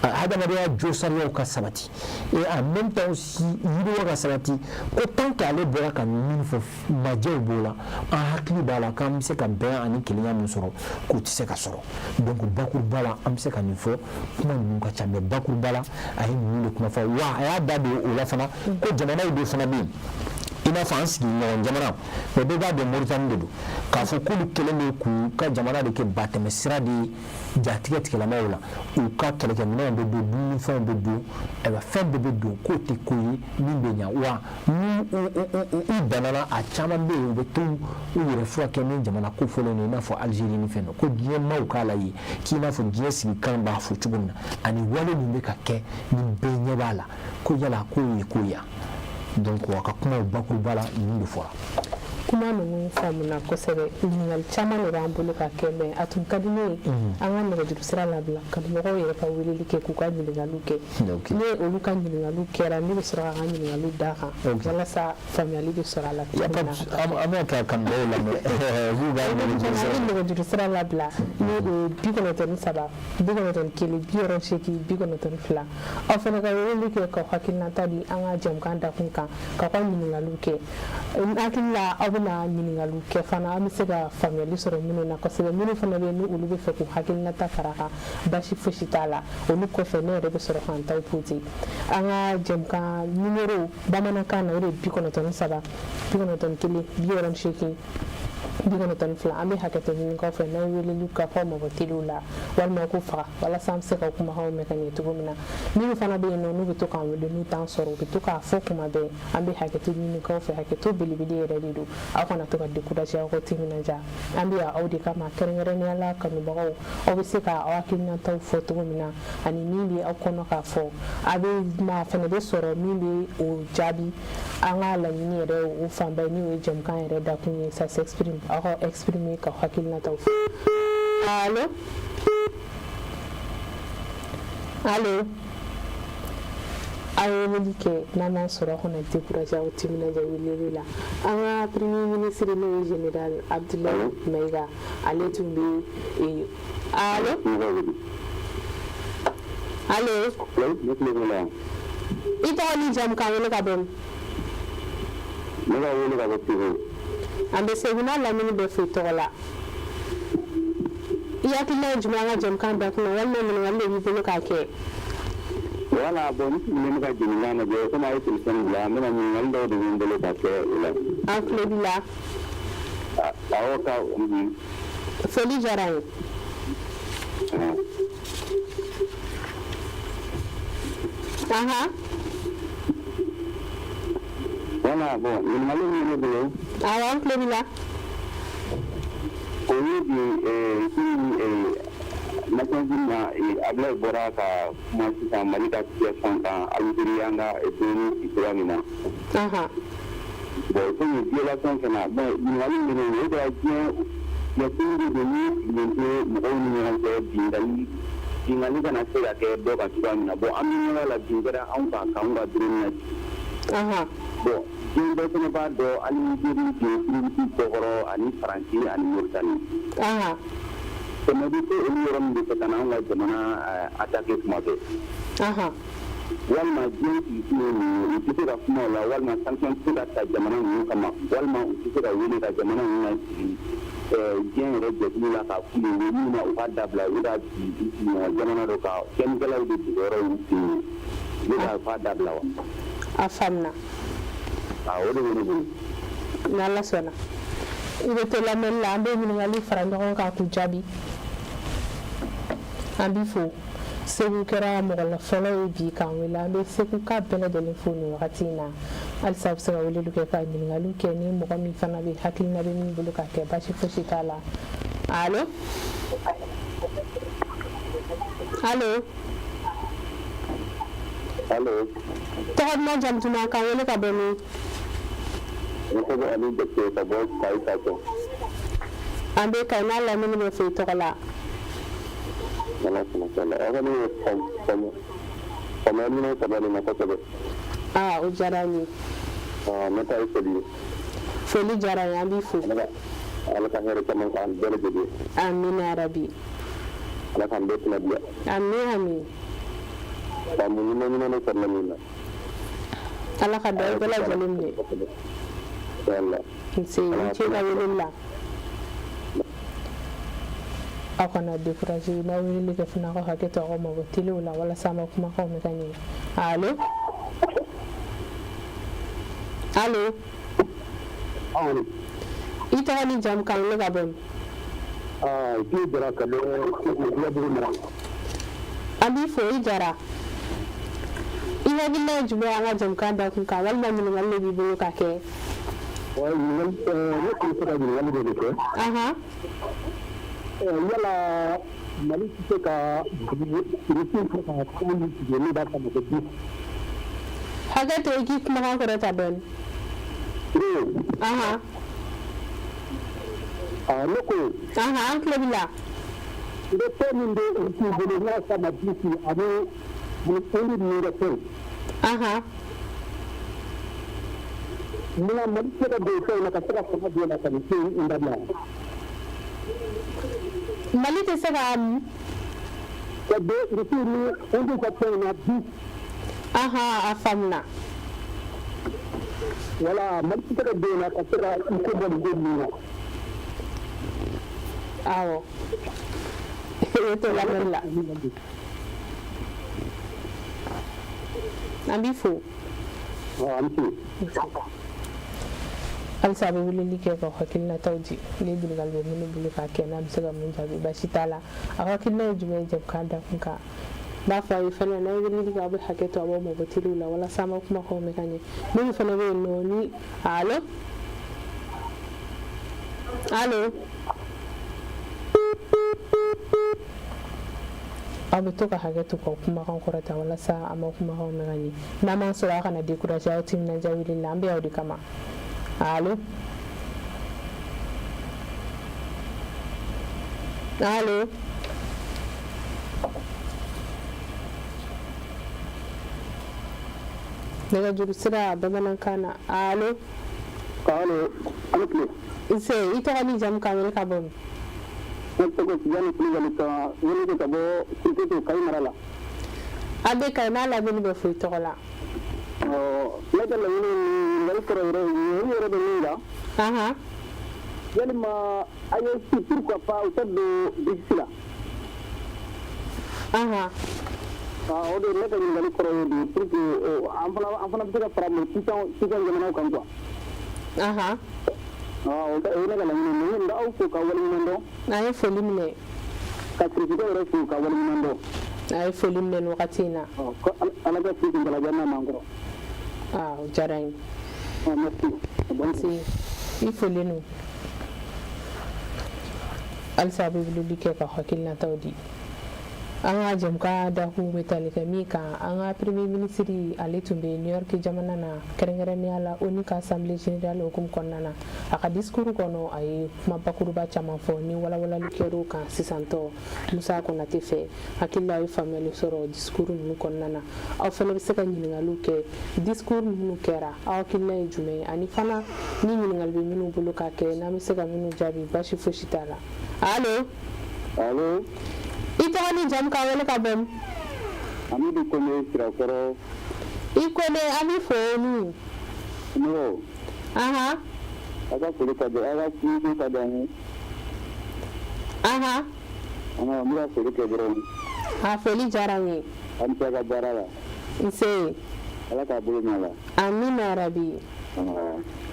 hadamadenya jo sariyaw ka sabati et en même temps aussi yiriwa ka sabati ko tant que ale bɔra ka min fɔ majɛw b'o la an hakili b'a la k'an bɛ se ka bɛn ani kelenya min sɔrɔ k'o tɛ se ka sɔrɔ donc bakuruba la an bɛ se ka nin fɔ kuma ninnu ka ca mais bakuruba la a ye ninnu de kuma fɔ wa a y'a da don o la fana ko jamanaw de fana bɛ yen i n'a fɔ an sigi ɲɔgɔn jamana mais bɛɛ b'a dɔn Mauritanie de don k'a fɔ k'olu kɛlen bɛ k'u ka jamana de kɛ batɛmɛsira de ye jatigɛ tigɛlamaw la u ka kɛlɛkɛminɛnw bɛ don dumunifɛnw bɛ don ayiwa fɛn bɛɛ bɛ don k'o tɛ ko ye min bɛ ɲa wa ni u banana a caman bɛ yen u bɛ to u yɛrɛ furakɛ ni jamana ko fɔlɔ ye i n'a fɔ Algérie ni fɛn dɔ ko diɲɛ maaw k'a la ye k'i n'a fɔ diɲɛ sigikan b'a fɔ cogo min na ani wale min bɛ ka kɛ ni bɛɛ ɲɛ b'a la ko yala k'o ye ko ya donc wa ka kuma bakuruba la ninnu de fɔra kuma ninnu faamuna kosɛbɛ ɲininkali caman de b'an bolo ka kɛ mɛ a tun ka di ne ye an ka nɛgɛjuru sira labila ka mɔgɔw yɛrɛ ka weleli kɛ k'u ka ɲininkaliw kɛ ni olu ka ɲininkaliw kɛra ne bɛ sɔrɔ ka ɲininkaliw d'a kan walasa faamuyali bɛ sɔrɔ a la an bɛ ka kanubagaw lamɛn k'u ka nɛgɛjuru sira labila ni o ye 93 91 62 92 aw fana ka weleli kɛ k'aw hakilinata di an ka jɛmukan dakun kan k'aw ka ɲininkaliw kɛ hakili la aw bɛna ɲininkaliw kɛ fana an bɛ se ka faamuyali sɔrɔ minnu na kosɛbɛ minnu fana bɛ yen ni olu bɛ fɛ k'u hakilinata fara a kan basi fosi t'a la olu kɔfɛ ne yɛrɛ bɛ sɔrɔ k'an taw poser an ka jɛmukan numéro bamanankan na o de ye 93 91 62 92 an bɛ hakɛto ɲini k'aw fɛ n'aw weleliw ka fɔ mɔgɔ teliw la walima ko faga walasa an bɛ se ka kumakanw mɛn ka ɲɛ cogo min na minnu fana bɛ yen nɔ n'u bɛ to k'an wele n'u t'an sɔrɔ u bɛ to k'a fɔ kuma bɛɛ an bɛ hakɛto ɲini k'aw fɛ hakɛto belebele yɛrɛ de don aw kana to ka décourager aw ka timinanja an bɛ yan aw de kama kɛrɛnkɛrɛnnenya la kanubagaw aw bɛ se ka aw hakilinataw fɔ cogo min na ani min bɛ aw kɔnɔ k'a fɔ a bɛ maa fana bɛ sɔrɔ min bɛ o jaabi an ka laɲini yɛrɛ o fanba ye min ye jɛmukan yɛrɛ dakun ye ça s'exprime aw ka exprimer ka hakilinataw fɔ allo allo a ye wele kɛ n'an m'an sɔrɔ a kana décourager aw timinanja weleli la an ka premier ministre n'o ye général Abdoulaye Mayiga ale tun bɛ allo allo i tɔgɔ ni jamu k'an wele ka dɔɔni ne ka wele ka bɔ Ture an bɛ Seguna lamini bɛ fo i tɔgɔ la ya kila juma jam kan da kuma wannan mun wanda bi bulu ka ke wala bon ni ga jini na je kuma yake san la mun mun wanda da mun bulu ka ke ila akle bila awo ka foli jaran aha wala bon ni malu ni bulu awa akle bila ko Maksudnya ada beberapa masih sama di kasih sangka Algeria enggak itu Islamina. Aha. Boleh ni dia lakukan sana. Baik, lalu ini dia aja ya tinggi ini mungkin yang saya tinggali kan asal ke dua Islamina. Bo ambil lah tinggal angka angka dunia. Aha. Bo tinggal sana pada Algeria tinggi Tohoro ani Perancis ani Mauritania. Aha. Kemudian itu orang di sana nggak cuma atake semua tu. Aha. Walma jenis itu sudah semua lah. Walma sanksiun sudah saja mana ni kama. Walma itu sudah wili saja mana ni. Jenis reject ni lah kau ni nak upada belah udah di zaman itu kau. Jenis kalau di orang itu udah upada belah. Afanna. Udah ini. Nala sana. Ibe to la mel la be min ngali farando ka ku jabi. Ambi fo sebu kera mo la folo bi kan wala be seku ka bele de l'infoni wakati na al sab sa wala lu ke ka min ngalu ke ni mo mi fana be hakil na be min bulu ka ke ba shi fo shi kala allo allo Allo to na jam tuna ka wala ka be ni itu ada dekat tabok kai satu. ambe kai na la min be fe to kala Masalah. Apa ni Kamu ni sebab ni apa sebab? Ujarani. Mata itu dia. Feli jarani ambi fu. Allah kan hari kamu kan boleh jadi. Amin ya Rabbi. Allah kan betul dia. Amin amin. Kamu ni sebab ni. Allah kan dah bela jalim ni. Allah. Inci la wilillah. Akona découragé na wili ke fina ko haketo ko mo tilu la wala sama kuma ko me kanyi allo allo ita ni jam kan le gabon Itu jara kalau dia berulang. abi fo jara ina billa jubo anga jam kan da kun ka wal ma min wal bi bu ka ke Wah, ini kan sudah bilang begitu. aha Yala Mali kita ka rutin ka kuli ni da ka mutu. haga to ki kuma ka ko ta ben aha Loko aha an klebila ida temin de ki bulu na sama disi ane mun kuli ni da kai. aha Mula Mali kita de kai na ka tsara kuma de na kan ki inda na. mali te saka am Kade rutin ni undu ka kai na bi aha afamna wala Mali kita de na ka tsara ko ban de ni na. awo to la mella ambi fo Amsi. alsa be wuli like ko hakilna tawji le bil galbe mun bulu ka kenan bisaga mun jabi bashitala akakilna jume jab kada kunka ba fa yi fana na wuli ga be haketo abo mo batilu la wala sama kuma ko me kanye mun fana be no ni allo allo abu to ka haketo ko kuma kan korata wala sa amma kuma ko me kanye na man sura kana de kuraja tim na jawili lambe awdi kama allo allo daga jurusira bamanan kana allo Kalau anak ise ita kani jam kamel kabon Untuk jangan pilih kita ini kita bawa itu kai marala. abe kay na la bin be fu to la Lagi lagi ini kalau ini ada ni lah. aha yalima ayo pourquoi pas au fait de difficile aha o de ne ka ngali koro de pour que en fana bisa para mo tisan jamana kan quoi aha o da ne ka lañu nda au ko ka wali mando ay folimne ka critique re ko ka wali mando ay folimne wakatina ko ala ga ci ngala janna mangoro jarain merci bon si il folinu al sabi bi ke ka hakilna tawdi anga jamka da hu metalika mika anga premier ministre ale tumbe New York jamana na kerengere ni ala unika assemblée générale hukum konnana aka discours kono ay mabakuru ba chama fo ni wala lukero ka sisanto musa ko na tefe hakilla ay family soro discours nu konnana aw fele se kan ni ngaluke discours nu kera aw kinna jume ani fana ni ngal be minu buluka ke na mi se ga minu jabi bashi foshitala allo ito ni jam ka wala ka bem ami di ko ne sira koro iko ne ami fonu no aha aga ko ka de aga ki ka de ni aha ana mura ko ke bro feli jarani am ta ga barala ise ala ka bulu mala amina rabi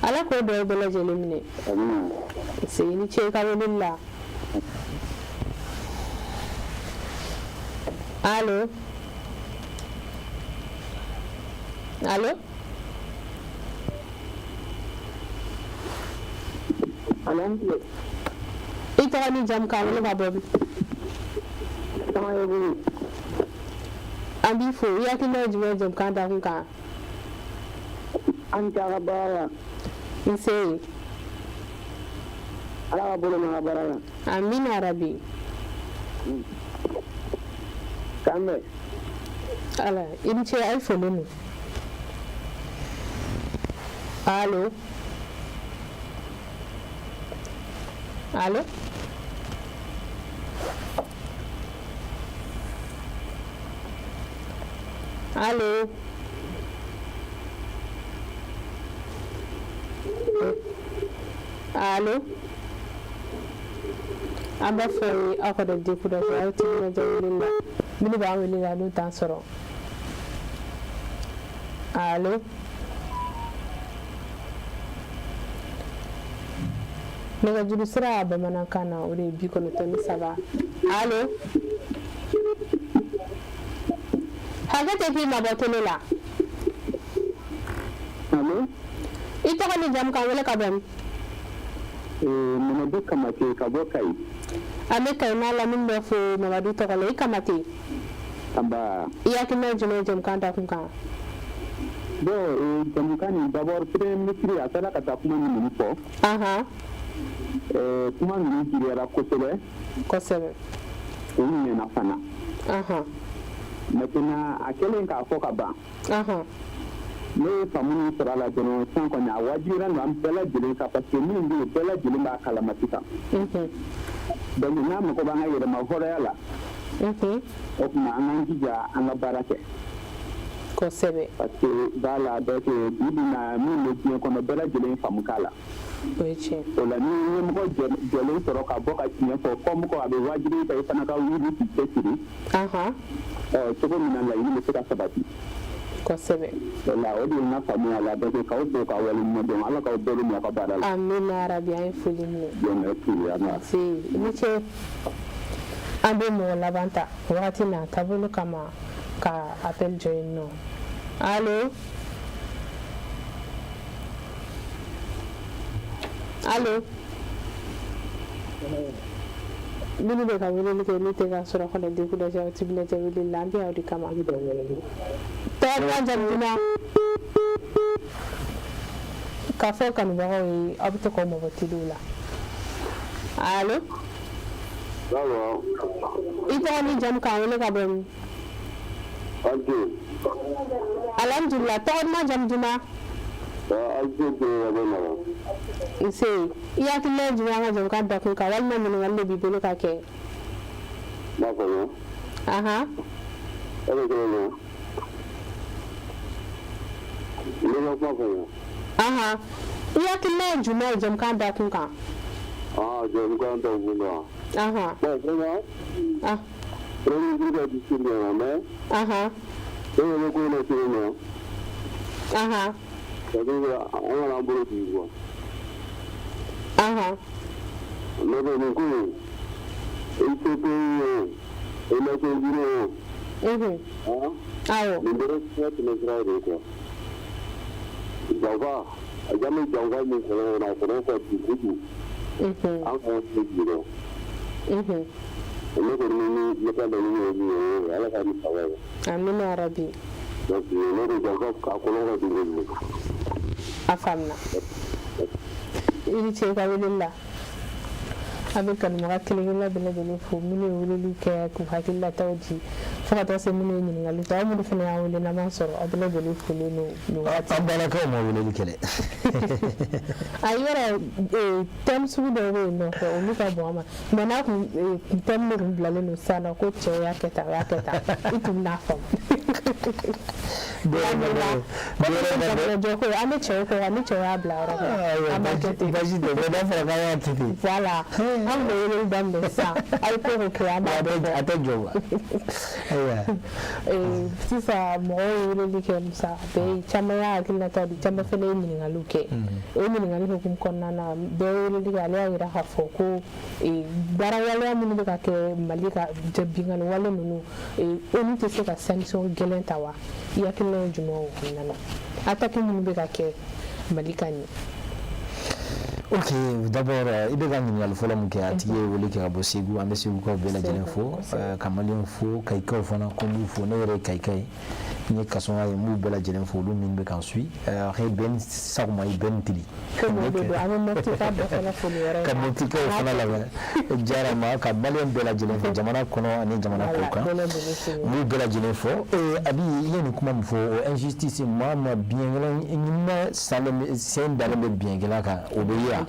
ala ko do bela jelimne amina ise ni che ka wala Allô? Allô? Allô? Ito ni jam ka wala ba bob? Ambi fo ya kina juwe jam ka da kunka. An ta bara. Ise. Ala bolo na bara. Amina rabi. Kambe. Ala, in ce ai folonu. Allô? Allô? Allô? Allô? Aba foi ako da deku da ya tin da jawililla mini ba wani la no tan soro allo nega juru sira ba mana kana ore bi ko no tan saba allo haga te fi ma ba tolela allo ito ko ni jam ka wala ka bam mana duka mace ka zo kai ame kai na la min do fo ma du to ko le kamati amba iya kina jume jam kan da kun kan do jam kan d'abord premier ministre ya sala ka ta kuma ni ko aha kuma ni jiri ra ko sebe ni na fana aha maintenant a kelen ka fo ka ba aha ne famuni sera la jono san ko nya wajira ngam bela jili ka parce que min bi bela jili ba kala matika donc na mo ko ba ngayere ma hore ala o kuma an jija an barake ko sebe parce que dala donc bidina min le bien ko no bela jili famu kala weche o la ni mo ko jeli soro ka boka tinya ko comme ko abe wajiri ka fana ka wuri ti tekiri aha to ko min la ni se ka sabati ko sebe la o di na famu ala donc ka o do ka wali mo don ala ka o do mi ka badala amina rabbi ay fulini bien merci ana si ni che ambe mo labanta wakati na tabulu kama ka appel join no allo allo mini be ka wele ke ni te ga sura ko de ku da jaw tibile jawili lambi awdi kama tawra jambina ka fo kan ba hoy abto ko mo batidula allo allo ita ni jam ka wele ka bem alhamdulillah tawra ma jam dina ise iya kile juma ma jam ka da kun ka wal ma mun walle bi bolo ka ke ma ko yo aha ele ko yo le ma ko yo aha iya kile juma jam ka da kun ka Ah, je ne comprends pas. Aha. Bon, vraiment, Ah. premier jour de discussion, mais, Aha. je ne connais pas. Aha. C'est-à-dire, on a un boulot du jour. Aha. Mais bon, il faut que il m'a dit, Awo. le bureau de le frère de quoi. Java, jamais Java ne connaît pas du tout. Encore plus bureau. Et le gouvernement n'est pas donné à la famille travail. Amina Rabi. Donc, le Java a collé du bureau. Afamna. Il tient qu'à venir là. Avec un miracle, il a bien donné pour minimum que Kuhaki la Taudi. Faut attendre minimum, il a le temps de faire un élément sur un peu de pour nous. Ailleurs, thème sous le non, on n'est pas bon. Maintenant, thème de blâmer nous, ça n'a qu'au tchèque, et tout n'a pas. Voilà. Sisa mɔgɔw weleli kɛ Musa bɛɛ caman y'a hakilina ta di caman fana ye ɲininkaliw kɛ o ɲininkali hukumu kɔnɔna na bɛɛ ye weleli kɛ ale y'a yira k'a fɔ ko baara waleya minnu bɛ ka kɛ Mali ka binkani wale ninnu olu tɛ se ka sanction gɛlɛn ta wa i hakilina ye jumɛn o kɔnɔna na attaque minnu bɛ ka kɛ Mali ka ɲɛ. Ok, d'abord, il y a un peu de temps qui est venu à Bossegou, à Messieurs Bela Jelenfo, Kamalion Fo, Kaika Fona, Kombu Fo, Nere Kaikai, Ni Kasonga et Mou Bela Jelenfo, Lumin Bekansui, Reben Sauma Ben Tili. Kamotika Fona la Jarama, Kamalion Bela Jelenfo, Jamana Kono, et Jamana Koka, Mou Bela Jelenfo, et Abi Yanoukoum Fo, injustice, Mama bien, Salem, Saint Dalem bien, Gelaka, obéir.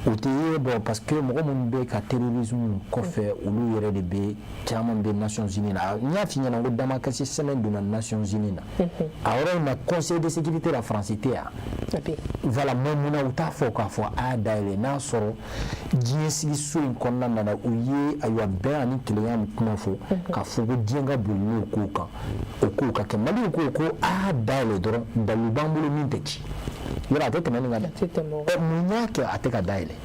Bon, parce que moi, mon ka terrorisme koffe olu yɛrɛ de be caman be Nations Unies la n y'a fi ɲɛna ko damakasi semaine donna Nations Unies na a yɔrɔ na Conseil de sécurité la France tɛ yan voilà mun na u t'a fɔ k'a fɔ a y'a dayɛlɛ n'a sɔrɔ diɲɛ sigi so in kɔnɔna na u ye ayiwa bɛn ani kelenya ni kuma fɔ k'a fɔ ko diɲɛ ka boli n'o kow kan o kow ka kɛ Mali ko ko a y'a dayɛlɛ dɔrɔn dalu b'an bolo min tɛ ci yɔrɔ a tɛ tɛmɛ nin kan dɛ mun y'a kɛ a tɛ ka dayɛlɛ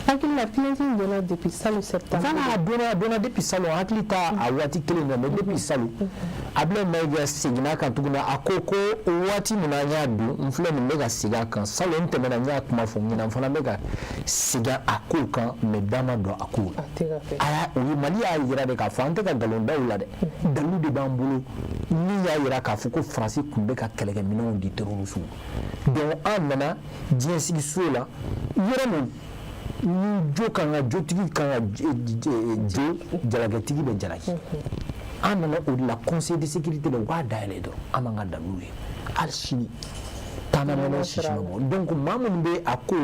hakili la plainte donna depuis salon septembre voilà donna depuis salon hakili ta a waati kelen na mais depuis salon abla mega signa kan tuguna akoko waati min na nya du mfule ni mega siga kan salon tɛmɛna nya kuma fɔ ɲina fana mega siga ako kan mais dama do ako aya o Mali a yira de ka fɔ an tɛ ka galon daw la dɛ dalu de b'an bolo ni y'a yira k'a fɔ ko France kun bɛ ka kɛlɛkɛminɛnw di terroristes donc an nana diɲɛ sigi so la yɔrɔ min ni jo kan ka jotigi kan ka jo jalakɛtigi bɛ jalaki an nana o de la Conseil de sécurité la u b'a dayɛlɛ dɔrɔn an b'an ka dalu ye hali sini taamamɛnɛ sisi ma bɔ donc maa minnu bɛ a ko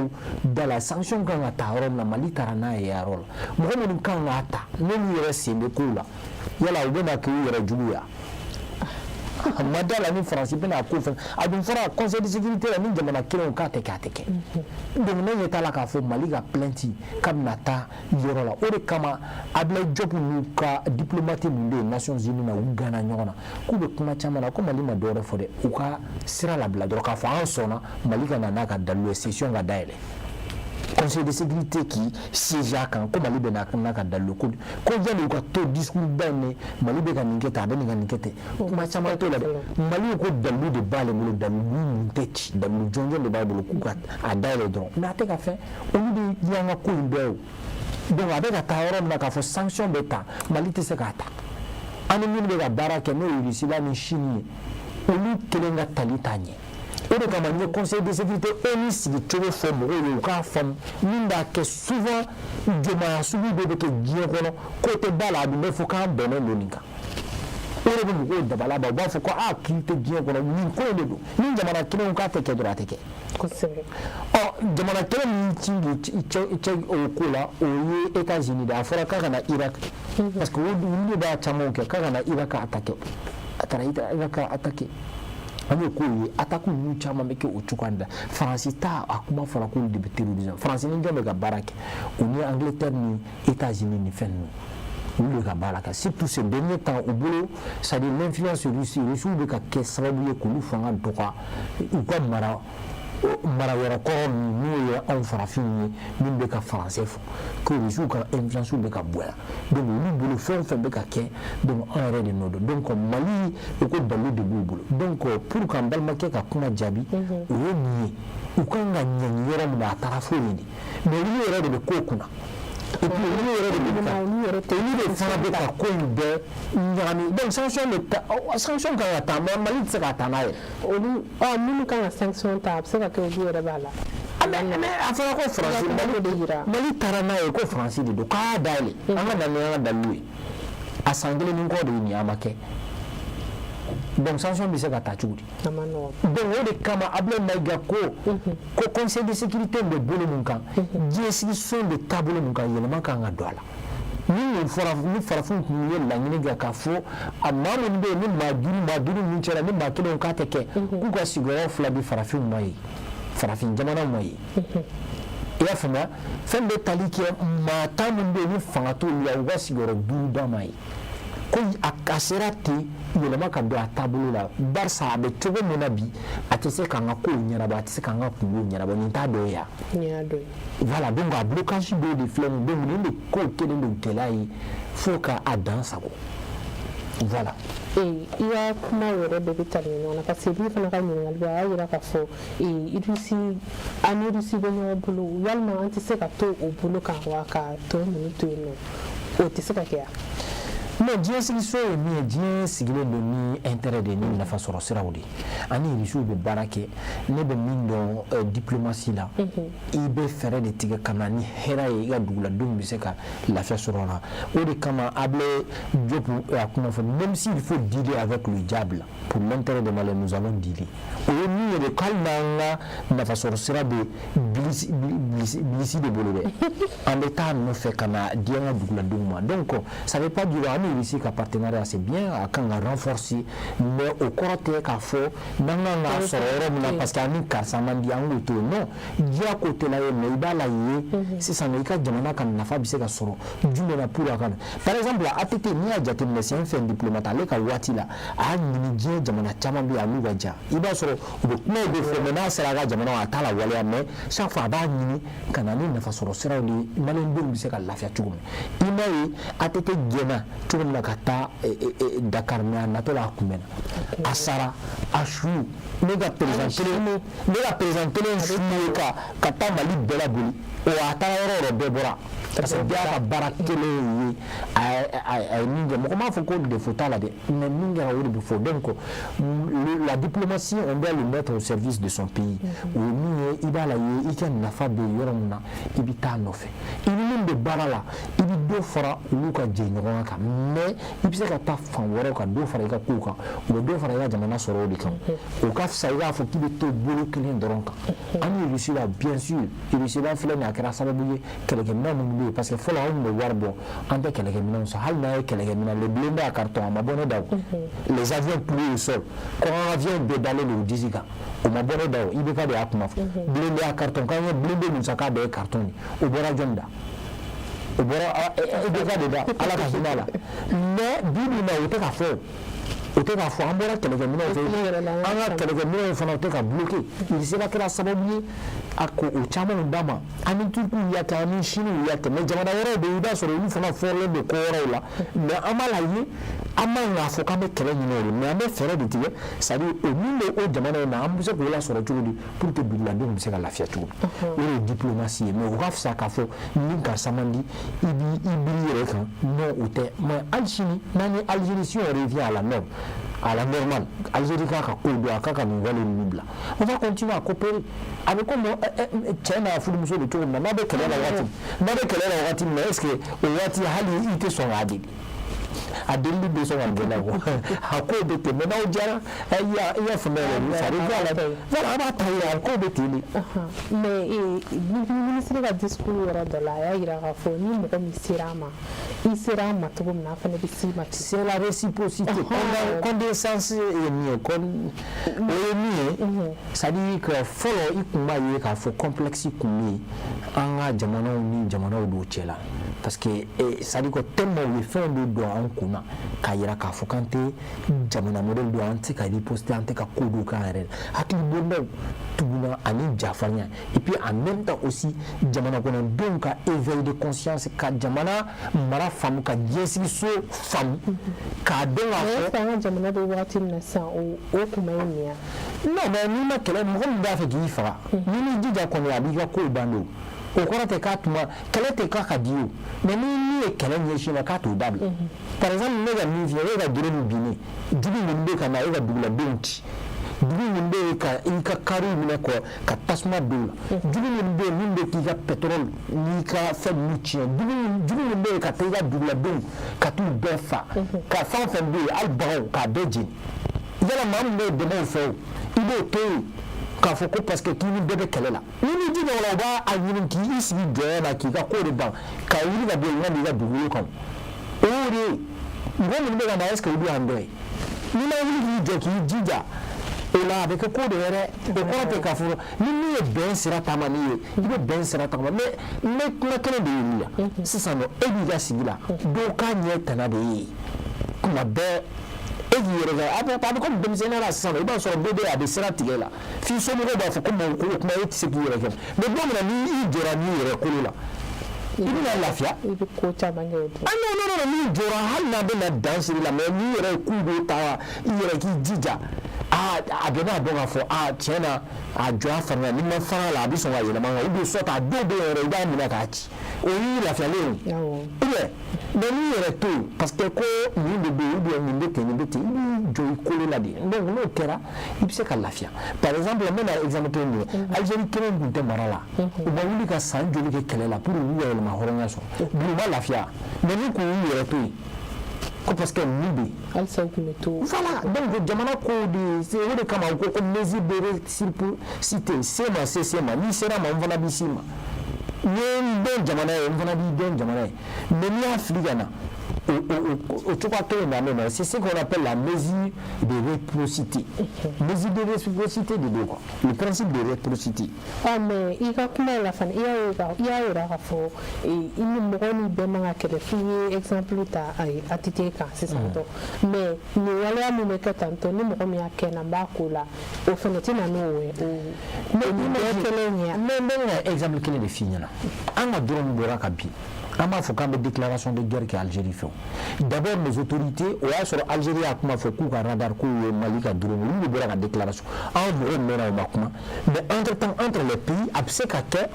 da la sanction kan ka ta yɔrɔ min na Mali taara n'a ye yɔrɔ la mɔgɔ minnu kan k'a ta n'olu yɛrɛ sen bɛ kow la yala u bɛ na k'u yɛrɛ juguya madala ni France bena ko fa adun fara Conseil de sécurité la ni jamana kelen ka tɛ kɛ donc ne ɲɛ t'a la k'a fɔ Mali ka plainte ka bɛna taa yɔrɔ la o de kama Ablaye Diop n'u ka diplomate min bɛ yen Nations Unies na u gana ɲɔgɔn na k'u bɛ kuma caman na ko Mali ma dɔwɛrɛ fɔ dɛ u ka sira labila dɔrɔn k'a fɔ an sɔnna Mali ka na n'a ka dalu ye session ka dayɛlɛ Conseil de sécurité qui siège kan ko Mali bɛ n'a ka dalu ko yanni u ka to discours ba in Mali bɛ ka nin kɛ tan a bɛ nin ka nin kɛ ten kuma caman t'o la dɛ Mali ko dalu de b'ale bolo dalu min tɛ ci dalu jɔnjɔn de b'a bolo k'u ka a dayɛlɛ dɔrɔn mais a tɛ ka fɛn olu de y'an ka ko in bɛɛ o donc a bɛ ka taa yɔrɔ min na k'a fɔ sanction bɛ ta Mali tɛ se k'a ta an ni minnu bɛ ka baara kɛ n'o ye Russie ni Chine ye olu kelen ka tali t'a ɲɛ o de kama ni Conseil de sécurité ONU sigi cogo fɔ mɔgɔw ye u k'a faamu min b'a kɛ souvent jɔnmaya sugu dɔ bɛ kɛ diɲɛ kɔnɔ k'o tɛ da la a dun bɛ fɔ k'an bɛnnen don nin kan o de bɛ mɔgɔw dabala ban u b'a fɔ ko a kiri tɛ diɲɛ kɔnɔ nin ko in de don ni jamana kelen k'a tɛ kɛ dɔrɔn a tɛ kɛ jamana kelen min ci o ko la o ye États-Unis de a fɔra k'a kana Irak parce que olu de b'a caman kɛ k'a kana Irak attaquer a taara Irak attaquer an ye ko ye attaque ninnu caman bɛ kɛ o cogoya de la faransi ta a kuma fɔra k'olu de bɛ terrorisme faransi ni jɔn bɛ ka baara kɛ o ni Angleterre ni États-Unis ni fɛn ninnu olu de ka baara kɛ surtout ces derniers temps u bolo c'est-à-dire l'influence russe bɛ ka kɛ sababu ye k'olu fanga dɔgɔya u ka mara yɔrɔ kɔrɔ n'o ye anw farafinw ye min bɛ ka faransɛ fɔ ko rusiw ka influence bɛ ka bonya donc olu bolo fɛn o fɛn bɛ ka kɛ donc an yɛrɛ de n'o dɔn donc Mali u ko dalu de b'u bolo donc pour qu'an balimakɛ ka kuma jaabi o ye nin ye u kan ka ɲangi yɔrɔ min na a taara fo yen de mais olu yɛrɛ de bɛ ko kunna et puis olu yɛrɛ de fana bɛ ka ko in bɛɛ ɲagami donc sanction kan ka ta mais Mali tɛ se ka ta n'a ye olu minnu kan ka sanction ta a bɛ se ka kɛ olu yɛrɛ b'a la a fɔra ko Faransi Mali taara n'a ye ko Faransi de don k'a dayɛlɛ an ka na ni an ka dalilu ye a san kelen ni kɔ de ye nin a ma kɛ donc sanction bɛ se ka taa cogo di donc o de kama Abdoulaye Mayiga ko conseil de sécurité bɛ bolo min kan diɲɛsigiso bɛ taabolo min kan yɛlɛma kan ka don a la ni farafin tun ye laɲini kɛ k'a fɔ a maa minnu bɛ yen ni maa duuru ninnu cɛla ni maa kelen k'a tɛ kɛ k'u ka sigiyɔrɔ 2 di farafinw ma ye farafin jamana ma ye i y'a faamuya fɛn bɛ tali kɛ maa 10 minnu bɛ yen ni fanga t'olu la u ka sigiyɔrɔ 5 d'a ma ye ko a sera ten yɛlɛma ka don a taabolo la barisa a bɛ cogo min na bi a tɛ se k'an ka kow ɲɛnabɔ a tɛ se k'an ka kungow ɲɛnabɔ nin t'a dɔ ye yan voilà donc a blocage dɔw de filɛ nin donc nin de kow kɛlen don gɛlɛya ye fo ka a dan sago voilà i y'a kuma yɛrɛ bɛɛ bɛ tali ɲɔgɔn na parce que bi fana ka ɲininkali bɛ a y'a jira k'a fɔ Russie an ni Russie bɛ ɲɔgɔn bolo walima an tɛ se ka to o bolo kan wa ka tɔ ninnu to yen nɔ o tɛ se ka kɛ yan non diɲɛsigiso ye min ye diɲɛ sigilen don ni intérêt de ni nafa sɔrɔ siraw de ani rusiw bɛ baara kɛ ne bɛ min dɔn diplomatie la i bɛ fɛɛrɛ de tigɛ ka na ni hɛrɛ ye i ka duguladenw bɛ se ka lafiya sɔrɔ a la o de kama Ablaye Diop a kuma fɔ même s'il faut dealer avec le diable pour l'intérêt des Maliens nous allons dealer o ye min ye de k'hali n'an ka nafa sɔrɔ sira bɛ bilisi de bolo dɛ an bɛ taa nɔfɛ ka na di an ka duguladenw ma donc ça veut pas dire ici ka partenariat c'est bien a kan ka renforcer mais au kɔrɔ tɛ k'a fɔ n'an kan ka sɔrɔ yɔrɔ min na parce que ani karisa man di an k'o to yen non diya ko tɛ la ye mais i b'a la ye sisan i ka jamana ka nafa bɛ se ka sɔrɔ jumɛn na pour a ka par exemple ATT n'i y'a jateminɛ c'est un fait diplomate ale ka waati la a y'a ɲini diɲɛ jamana caman bɛ yen a n'u ka jan i b'a sɔrɔ u bɛ kumaw de fɔ mais n'a sera a ka jamana a t'a la waleya mais chaque fois a b'a ɲini ka na ni nafa sɔrɔ siraw de ye maliyɛndenw bɛ se ka lafiya cogo min i m'a ye ATT gɛnna cogo min na ka taa Dakar mais a natɔ la a kunbɛnna a sara a su ne ka président kelen su ye ka taa Mali bɛɛ laboli o a taara yɔrɔ yɔrɔ bɛɛ bɔra parce que bɛɛ y'a ka baara kelen ye a ye min kɛ mɔgɔ m'a fɔ ko défaut t'a la dɛ mais min kɛra o de bɛ fɔ donc la diplomatie on doit le mettre au service de son pays o ye min ye i b'a la ye i ka nafa bɛ yɔrɔ min na i bɛ taa nɔfɛ i ni min bɛ baara la i bɛ dɔ fara olu ka jɛ ɲɔgɔn kan mais i bɛ se ka taa fan wɛrɛw kan dɔ fara i ka kow kan u bɛ dɔ fara i ka jamana sɔrɔ o de kan o ka fisa i k'a fɔ k'i bɛ to bolo kelen dɔrɔn kan an ye Russie la bien sûr Russie la filɛ nin a kɛra sababu ye kɛlɛkɛminɛn minnu bɛ yen parce que fɔlɔ anw tun bɛ wari bɔ an tɛ kɛlɛkɛminɛnw san hali n'a ye kɛlɛkɛminɛn le blindé à carton a ma bɔ ne da o les avions pliés au sol kɔngɔ avion bɛɛ dalen don o disi kan o ma bɔ ne da o IBK de y'a kuma fɔ blindé à carton k'an ye blindé musaka bɛɛ ye carton de o bɔra jɔn da o bɔra IBK de da ala ka hinɛ a la mais bi bi in na o tɛ ka fɔ o tɛ k'a fɔ an bɔra kɛlɛkɛminɛnw fɛ an ka kɛlɛkɛminɛnw fana o tɛ ka bloqué Russie kɛra sababu ye a ko o caman d'a ma ani Turkiw y'a kɛ ani Chine y'a kɛ mais jamana wɛrɛw bɛ yen i b'a sɔrɔ olu fana fɔrɔlen don ko wɛrɛw la mais an b'a la ye an man k'a fɔ k'an bɛ kɛlɛ ɲini o de mais an bɛ fɛɛrɛ de tigɛ c'est à dire o min bɛ o jamana in na an bɛ se k'o lasɔrɔ cogo di pour que duguladenw bɛ se ka lafiya cogo min o de ye diplomatie ye mais o ka fisa k'a fɔ ni karisa man di i b'i yɛrɛ kan non o tɛ mais hali sini n'an ye Algérie si on revient à la norme à la normale Algérie k'a ka kow don a k'a ka nin wale ninnu bila on va continuer à coopérer a bɛ komi cɛ n'a furumuso de cogo min na n'a bɛ kɛlɛ la waati min na est ce que o waati hali i tɛ sɔn k'a deli a deli bɛ sɔn ka gɛlɛya quoi a ko bɛ ten mais n'aw jara i y'a faamuya la ça revient voilà a b'a ta yira a ko bɛ ten de mais ministre ka discours yɔrɔ dɔ la a y'a yira k'a fɔ ni mɔgɔ min sera a ma i sera a ma cogo min na a fana bɛ s'i ma c'est la réciprocité condescendance ye min ye o ye min ye c'est à dire que fɔlɔ i kun b'a ye k'a fɔ complexe kun bɛ yen an ka jamanaw ni jamanaw dɔw cɛ la parce que c'est à dire que tellement u ye fɛn dɔ don an kun na k'a yira k'a fɔ k'an tɛ jamana modèle don an tɛ ka riposter an tɛ ka ko dɔw k'an yɛrɛ hakili bondaw tuguna ani jafarinya et puis en même temps aussi jamana kɔnɔdenw ka éveil de conscience ka jamana mara faamu ka diɲɛsigi so faamu k'a dɔn k'a fɔ an ka jamana bɛ waati min na sisan o kuma ye nin ye non mais n'i ma kɛlɛ mɔgɔ min b'a fɛ k'i faga n'i m'i jija kɔni a b'i ka kow ban de o kɔrɔ tɛ k'a tuma kɛlɛ tɛ k'a ka di o mais ni min ye kɛlɛ ɲɛsin na k'a t'o dabila par exemple ne ka min f'i ye e ka doro min binnen jugu min bɛ ka na e ka duguladenw ci dugu min bɛ yen ka i ka kariw minɛ kɔ ka tasuma don la jugu min bɛ yen min bɛ k'i ka pétrole n'i ka fɛn ninnu tiɲɛ jugu min bɛ yen ka taa i ka duguladenw ka t'u bɛɛ fa ka fɛn o fɛn bɛ yen hali baganw k'a bɛɛ jeni yala maa min bɛ dɛmɛ o fɛ o i b'o to yen k'a fɔ ko parce que k'i ni bɛɛ bɛ kɛlɛ la ni ni ji dɔw la u b'a ɲini k'i sigi jɔnya na k'i ka ko de ban ka wuli ka bɔ yen yanni i ka dugukolo kan o y'o de ye mɔgɔ minnu bɛ ka na est ce que olu y'an dɔ ye n'i ma wuli k'i jɔ k'i jija o la a bɛ kɛ ko dɔ yɛrɛ o kɔrɔ tɛ k'a fɔ ni min ye bɛn sira taama n'i ye i bɛ bɛn sira taama mais ne kuma kelen de ye nin la sisan nɔ e b'i ka sigi la dɔw k'a ɲɛ tana de ye kuma bɛɛ e k'i yɛrɛ kɛ a bɛ komi denmisɛnninya la sisan i b'a sɔrɔ bɛɛ bɛ a bɛ sira tigɛ la f'i somɔgɔw b'a fɔ ko mɔgɔ ko kuma e tɛ se k'i yɛrɛ kɛ mais don min na n'i jɔra n'i yɛrɛ kolo la i bɛna lafiya i bɛ ko caman kɛ o don non n'i jɔra hali n'a bɛ na dan siri la mais n'i yɛrɛ ye k'u b'o ta i yɛrɛ k'i jija a bɛɛ b'a dɔn k'a fɔ tiɲɛ na a jɔ a fari la n'i ma fara la a bɛ sɔn ka yɛlɛma kan ou bien soit a dɔw bɛ yɛrɛ i b'a minɛ k'a ci o y'i lafiyalen ye ou bien mais n'i yɛrɛ to yen parce que ko nin de bɛ yen ou bien nin bɛ ten nin bɛ ten i b'i jɔ i kolo la de donc n'o kɛra i bɛ se ka lafiya par exemple n bɛ na exemple min ye Algérie kelen tun tɛ mara la u ma wuli ka san joli kɛ kɛlɛ la pour u yɛlɛma hɔrɔnya sɔrɔ bi u ma lafiya mais ni kun y'u yɛrɛ to yen ko parce que ninnu bɛ yen halisa u tun bɛ to voilà donc jamana kow de o de kama u ko mesure de réciprocité se ma n'i sera ma n fana b'i s'i ma n ye n dɔn jamana ye n fana b'i dɔn jamana ye mais n'i y'a fili ka na au cogoya kelen na mɛ c'est ce qu'on appelle la mesure de réciprocité mesure de réciprocité de do quoi le principe de réciprocité mais i ka kuma la fana i y'a yira k'a fɔ i ni mɔgɔ ni bɛɛ man ka kɛlɛ f'i ye exemple ta ATT kan sisan tɔ mais nin waleya min bɛ kɛ tantɔ ni mɔgɔ min y'a kɛ na n b'a ko la o fana tɛ na n'o ye mais i ma kelen ye mais n bɛ exemple kelen de f'i ɲɛna an ka drone bɔra ka bin an b'a fɔ k'an bɛ déclaration de guerre kɛ Algérie fɛ d'abord les autorités o y'a sɔrɔ Algérie y'a kuma fɔ k'u ka radar k'u ye Mali ka drone olu de bɔra ka déclaration an mɔgɔw mɛnna o ma kuma mais entre temps entre les pays a bɛ se ka kɛ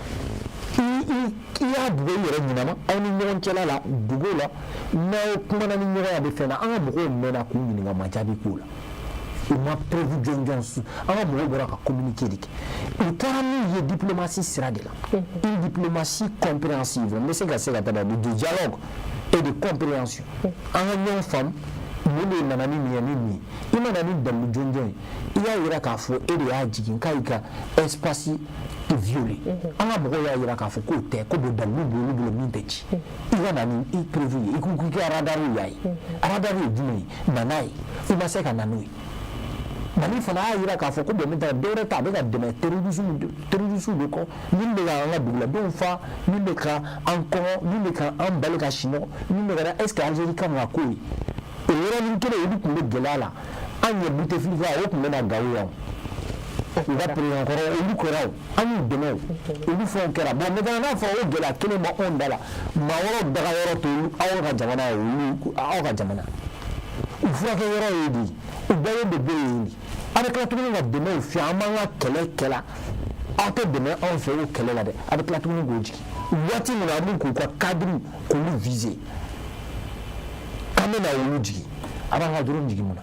i y'a bugɔ i yɛrɛ ɲinama aw ni ɲɔgɔn cɛla la duguw la n'aw kumana ni ɲɔgɔn ye a bɛ fɛn na an ka mɔgɔw mɛnna k'u ɲininka ma jaabi k'o la u ma prévu jɔnjɔn su an ka mɔgɔw bɔra ka communiquer de kɛ u taara n'u ye diplomatie sira de la une diplomatie compréhensive n bɛ se ka taa du dialogue et de compréhension an ka ɲɔgɔn faamu mun de nana ni nin ye ni nin ye i ma na ni dalilu jɔnjɔn ye i y'a yira k'a fɔ e de y'a jigin k'a y'i ka espace violé an ka mɔgɔw y'a yira k'a fɔ k'o tɛ ko bɛ dalilu bɛ olu bolo min tɛ ci i ka na ni i prévu ye i ko k'i ka radar y'a ye radar ye jumɛn ye na n'a ye i ma se ka na n'o ye Mali fana y'a yira k'a fɔ ko dɛmɛ tɛ dɔwɛrɛ tɛ a bɛ ka dɛmɛ terrorisme de kɔ min bɛ ka an ka duguladenw fa min bɛ ka an kɔngɔ min bɛ ka an bali ka sinɔgɔ min bɛ ka est ce que Algérie kan ka k'o ye o yɔrɔnin kelen olu tun bɛ gɛlɛya la an ye Bouteflika o tun bɛ na Gawo yan u ka président kɔrɔ olu kɛra o an y'u dɛmɛ o olu fɛnw kɛra bon maintenant n'a fɔra o gɛlɛya kelen ma anw da la maa wɛrɛw daga yɔrɔ to aw ka jamana ye olu aw ka jamana u furakɛ yɔrɔ ye de u bɛɛ de bɛ yen de a bɛ tila tuguni ka dɛmɛw fiyɛ an b'an ka kɛlɛ kɛla aw tɛ dɛmɛ anw fɛ o kɛlɛ la dɛ a bɛ tila tuguni k'o jigin waati min na a b'u k'u ka cadre k'olu viser k'an bɛ na olu jigin a b'an ka dɔrɔn jigin mun na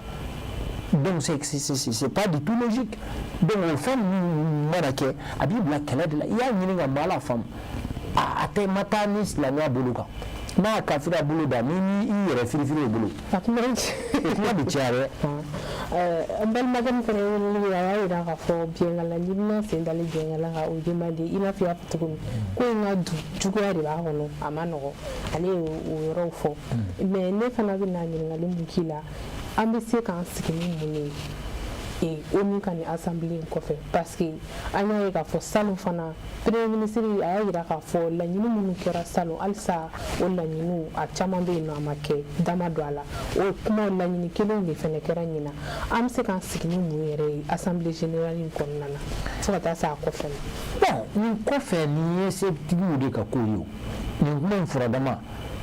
donc c'est pas du tout logique donc o fɛn ninnu mana kɛ a b'i bila kɛlɛ de la i y'a ɲini ka maa la faamu a tɛ ma taa ni silamɛya bolo kan n'a kafira bolo da ni i yɛrɛ firifiri bolo kuma bɛ caya dɛ an balimakɛ fana wele a y'a yira k'a fɔ biyɛnkala n'i bɛna sen dali biyɛnkala kan o den man di i n'a fɔ i y'a fɔ cogo min ko in ka juguya de b'a kɔnɔ a ma nɔgɔ ale ye o yɔrɔw fɔ mais ne fana bɛ na ɲininkali mun k'i la an bɛ se k'an sigi ni mun ye o min ka nin assemblée in kɔfɛ parce que an y'a ye k'a fɔ salon fana premier ministre a y'a yira k'a fɔ laɲini minnu kɛra salon halisa o laɲiniw a caman bɛ yen nɔ a ma kɛ dama don a la o kuma laɲini kelenw de fana kɛra ɲina an bɛ se k'an sigi ni mun yɛrɛ ye assemblée générale in kɔnɔna na fo ka taa se a kɔfɛ bon nin kɔfɛ nin ye setigiw de ka ko ye o nin kuma in furadama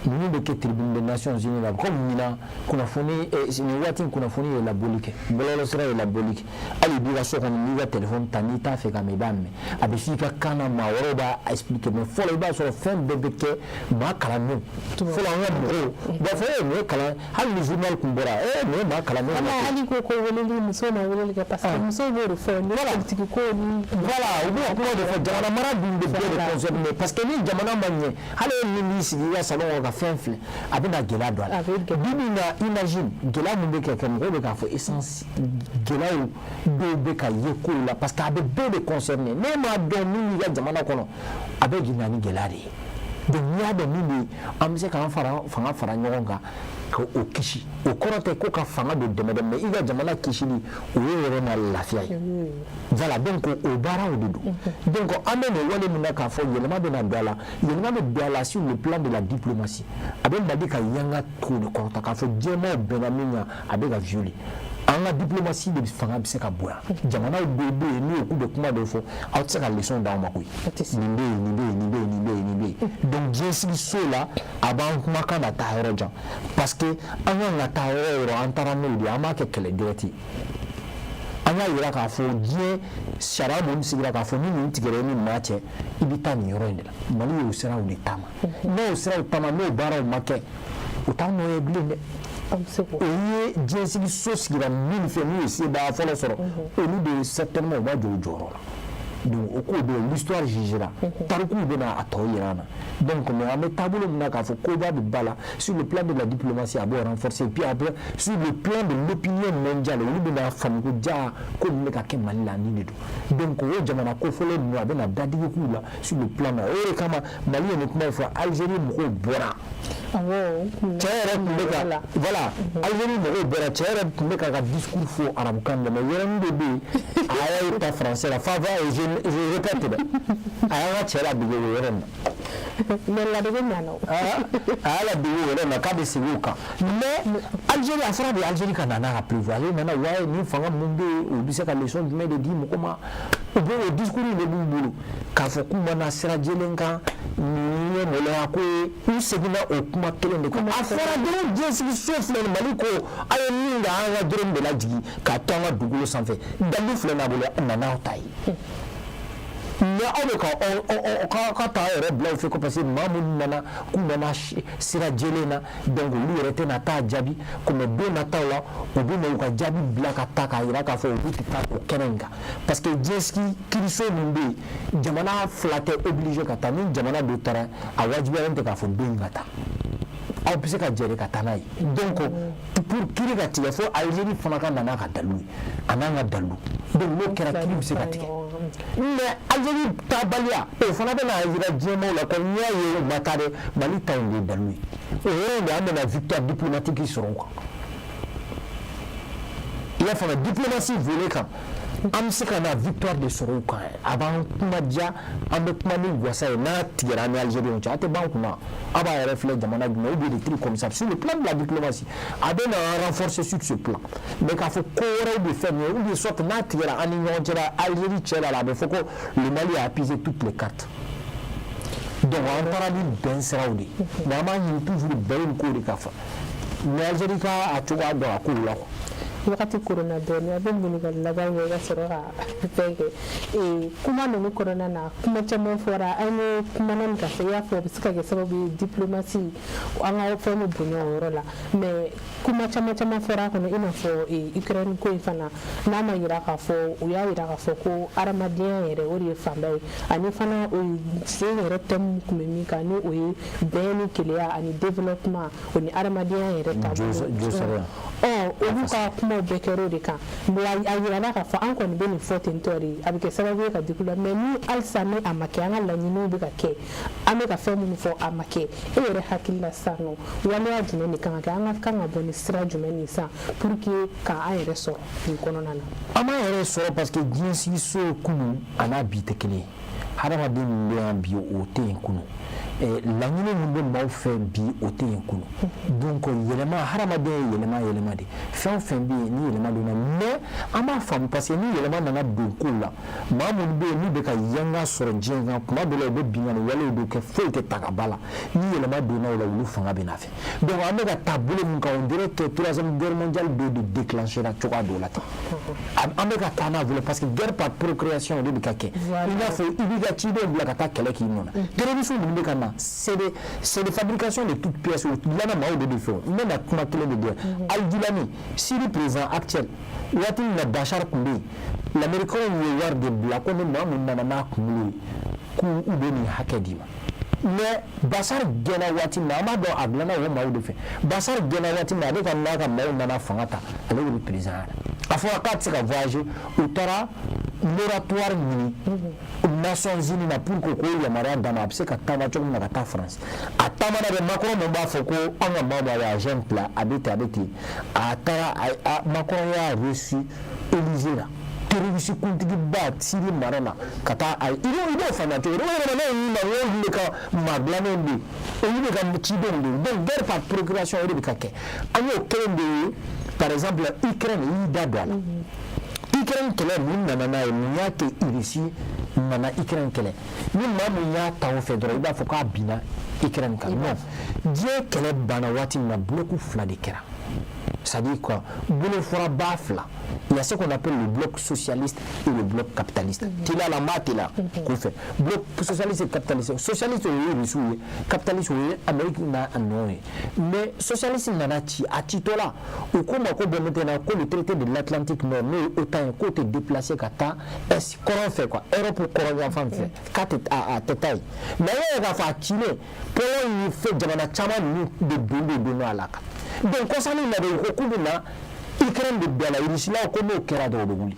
ninnu bɛ kɛ tribune des nations unies la comme ɲina kunnafoni nin waati kunnafoni ye labɔli kɛ bɔlɔlɔsira ye labɔli kɛ hali bi ka so kɔnɔ n'i ka téléphone ta n'i t'a fɛ ka mɛn i b'a mɛn a bɛ f'i ka kan na maa wɛrɛw b'a expliquer mais fɔlɔ i b'a sɔrɔ fɛn bɛɛ bɛ kɛ maa kalannenw fɔlɔ an ka mɔgɔw b'a fɔ nin ye kalan hali ni journal kun bɔra nin ye maa kalannenw hali ko weleli musow ma weleli kɛ parce que musow b'o de fɔ ni politique ko ni voilà u b'o kuma de fɔ jamana mara dun bɛ bɛɛ de concerné parce que ni jamana ma ɲɛ hali ni b'i sigi i ka salon kɔnɔ ka fɛn filɛ a bɛ na gɛlɛya don a la bibi na imagine gɛlɛya min bɛ kɛ mɔgɔw bɛ k'a fɔ essence gɛlɛyaw dɔw bɛ ka ye kow la parce que a bɛ bɛɛ de concerné ne m'a dɔn min b'i ka jamana kɔnɔ a bɛ jigin ni gɛlɛya de ye donc n'i y'a dɔn min bɛ yen an bɛ se k'an fanga fara ɲɔgɔn kan ka o kisi o kɔrɔ tɛ ko ka fanga don dɛmɛ dɛ mais i ka jamana kisili o ye yɛrɛ na lafiya ye voilà donc o baaraw de don donc an bɛ nin wale min na k'a fɔ yɛlɛma bɛ na don a la yɛlɛma bɛ don a la sur le plan de la diplomatie a bɛ Mali ka yanga ko de kɔrɔta k'a fɔ diɲɛmaa bɛnna min kan a bɛ ka violer an ka diplomatie de fanga bɛ se ka bonya jamanaw dɔw bɛ yen n'u k'u bɛ kuma dɔw fɔ aw tɛ se ka leçon d'aw ma koyi nin bɛ yen nin bɛ yen nin bɛ yen nin bɛ yen nin bɛ yen donc diɲɛsigi so la a b'an kumakan na taa yɔrɔ jan parce que an kan ka taa yɔrɔ o yɔrɔ an taara n'o de ye an b'a kɛ kɛlɛ direct an y'a yira k'a fɔ diɲɛ sariya minnu sigira k'a fɔ ni nin tigɛra i ni maa cɛ i bɛ taa nin yɔrɔ in de la Mali y'o siraw de taama n'o siraw taama n'o baaraw ma kɛ o t'a nɔ ye bilen dɛ o ye diɲɛsigi so sigira min fɛ n'u ye sebaaya fɔlɔ sɔrɔ olu de certainement u b'a jɔ o jɔyɔrɔ la donc o ko bɛ l'histoire jugera tarikuw bɛna a tɔ yira an na donc mais an bɛ taabolo min na k'a fɔ koba bɛ ba la sur le plan de la diplomatie a b'o renforcer puis après sur le plan de l'opinion mondiale olu bɛna faamu ko jaa ko nin bɛ ka kɛ Mali la nin de don donc o jamana kofɔlen ninnu a bɛna dadigi k'u la sur le plan na o de kama Mali ye nin kuma in fɔ Algérie mɔgɔw bɔra cɛ yɛrɛ tun bɛ ka voilà Algérie mɔgɔw bɔra cɛ yɛrɛ tun bɛ ka discours fɔ arabukan na mais yɔrɔnin dɔ bɛ yen a y'a ta français la fa je répète dɛ a y'an ka cɛ ladege o yɔrɔ in na mais ladege ɲana o a y'a ladege o yɔrɔ in na k'a bɛ segin o kan mais Algérie a fɔra de Algérie ka na n'a ka prévoir ale nana wa ni fanga min bɛ yen o bɛ se ka leçon jumɛn de di mɔgɔ ma o bɛ o discours in de b'u bolo k'a fɔ k'u mana sira jɛlen kan nin ye maloya ko ye u seginna o kuma kelen de kan a fɔra dɔrɔn diɲɛsigi so filɛ nin Mali ko a ye min kɛ an ka dɔrɔn de lajigin k'a to an ka dugukolo sanfɛ dalu filɛ n'a bolo a nana aw ta ye mais aw bɛ ka taa yɛrɛ bila u fɛ ko parce que maa minnu nana k'u nana sira jɛlen na donc olu yɛrɛ tɛna taa jaabi comme don nataw la u bɛ na u ka jaabi bila ka taa k'a jira k'a fɔ olu tɛ taa o kɛnɛ in kan parce que diɲɛsigi kiiriso min bɛ yen jamana fila tɛ obligé ka taa ni jamana dɔ taara a wajibiyalen tɛ k'a fɔ don in ka taa aw bɛ se ka jɛre ka taa n'a ye donc pour kiiri ka tigɛ fo Algérie fana ka na n'a ka dalu ye a n'an ka dalu donc n'o kɛra kiiri bɛ se ka tigɛ mais Algérie taabaliya o fana bɛ na yira diɲɛmaw la ko n'i y'a ye o ma taa dɛ Mali ta in de ye dalu ye o yɔrɔ in de an bɛna victoire diplomatique sɔrɔ o kan i y'a faamu diplomatie volet kan an bɛ se ka na victoire de sɔrɔ o kan a b'an kuma diya an bɛ kuma ni wasa ye n'a tigɛra an ni Algérie cɛ a tɛ ban kunna a b'a yɛrɛ filɛ jamana jumɛn ou bien des trucs comme ça sur le plan de la diplomatie a bɛ na renforcer sur ce plan mais k'a fɔ ko wɛrɛw bɛ fɛn min ye ou bien soit n'a tigɛra an ni ɲɔgɔn cɛ la Algérie cɛ la a bɛ fɔ ko le Mali a appuyer toutes les cartes donc an taara ni bɛn siraw de mais an b'a ɲini toujours bɛn in ko de ka fa mais Algérie ka a cogoya dɔn a kow la quoi wakati corona dɔɔni a bɛ ɲininkali laban kɛ ka sɔrɔ ka fɛn kɛ kuma ninnu kɔnɔna na kuma caman fɔra an ye kumana nin ka fɛ i y'a fɔ o bɛ se ka kɛ sababu ye diplomasi an ka fɛn bɛ bonya o yɔrɔ la mais kuma caman fɔra a kɔnɔ i n'a fɔ Ukraine ko in fana n'a ma yira k'a fɔ u y'a yira k'a fɔ ko adamadenya yɛrɛ o de ye fanba ye ani fana sen yɛrɛ thème kun bɛ min kan ni o ye bɛn ni keleya ani développement o ni adamadenya yɛrɛ taabolo olu ka kumaw bɛɛ kɛra o de kan mais a yirala k'a fɔ an kɔni bɛ nin fɔ ten tɔ de a bɛ kɛ sababu ye ka diplôme mais ni halisa ni a ma kɛ an ka laɲiniw bɛ ka kɛ an bɛ ka fɛn minnu fɔ a ma kɛ e yɛrɛ hakili la sisan nɔ waleya jumɛn de kan ka kɛ an ka kan ka bɔ ni sira jumɛn ni sisan pour que k'an yɛrɛ sɔrɔ nin kɔnɔna na an b'an yɛrɛ sɔrɔ parce que diɲɛ sigiso kunun a n'a bi tɛ kelen ye hadamaden min bɛ yan bi o tɛ yen kunun laɲini min bɛ maaw fɛ bi o tɛ yen kunun donc yɛlɛma hadamaden ye yɛlɛma de fɛn o fɛn bɛ yen ni yɛlɛma donna mais an b'a faamu parce que ni yɛlɛma nana don kow la maa minnu bɛ yen n'u bɛ ka yanga sɔrɔ diɲɛ kan kuma dɔ la u bɛ binkani walew dɔ kɛ foyi tɛ ta ka ba la ni yɛlɛma donna o la olu fanga bɛ na fɛ donc an bɛ ka taabolo min kan on dirait que troisième guerre mondiale dɔ de déclenché la cogoya dɔ la ten an bɛ ka taa n'a bolo parce que guerre par procréation o de bɛ ka kɛ i n'a fɔ i b'i ka cidenw bila ka taa kɛlɛ k'i nɔ na terrorisme minnu bɛ ka na c'est de fabrication de toutes pièces dilanna maaw de fɛ n bɛna kuma kelen de di Al-Jilani Syrie président actuel waati min na Bachar tun bɛ yen l'américain ye wari de bila ko ni maa min nana n'a kunkolo ye k'u bɛ nin hakɛ d'i ma mais Bachar gɛnna waati min na an b'a dɔn a dilanna o maaw de fɛ Bachar gɛnna waati min na ale ka n'a ka maaw nana fanga ta ale de bɛ président a fɔra k'a tɛ se ka voyager u taara moratoire ɲini Nations Unies na pour que ko yamaruya d'a ma a bɛ se ka taama cogo min na ka taa France a taamana dɛ Macron mun b'a fɔ ko an ka maaw b'a ye agent bila a bɛ ten a taara Macron y'a reçu Élysée la terroriste kuntigiba Syrie mara la ka taa i b'o faamuya cogo di o yɛrɛ ne y'u na o y'olu de ka maabilannenw de ye olu de ka cidenw de ye donc guerre par procuration o de bɛ ka kɛ an y'o kelen de ye par exemple Ukraine y'i da don a la Ukraine kɛlɛ mun nana n'a ye mun y'a kɛ Russie nana Ukraine kɛlɛ ni maa min y'a ta o fɛ dɔrɔn i b'a fɔ k'a binna Ukraine kan non diɲɛ kɛlɛ banna waati min na bloc fila de kɛra c'est-à-dire quoi bolofɔraba fila il y a ce qu'on appelle le bloc socialiste et le bloc capitaliste tila la ma tila k'o fɛ bloc socialiste et capitaliste socialiste o ye Russie ye capitaliste o ye Amérique n'a a nɔ ye mais socialiste nana ci a citɔ la o ko ma ko bɛn maintenant ko le traité de l'Atlantique Nord n'o ye OTAN ye k'o tɛ déplacer ka taa est kɔrɔn fɛ quoi Europe kɔrɔn yan fan fɛ k'a tɛ a tɛ taa ye mais an yɛrɛ k'a fɔ a cilen Pologne ye fɛ jamana caman ninnu de don a la kan donc kɔsani na de ko k'u bɛ na Ukraine de bɛɛ la Rusilaw ko n'o kɛra dɔrɔn o bɛ wuli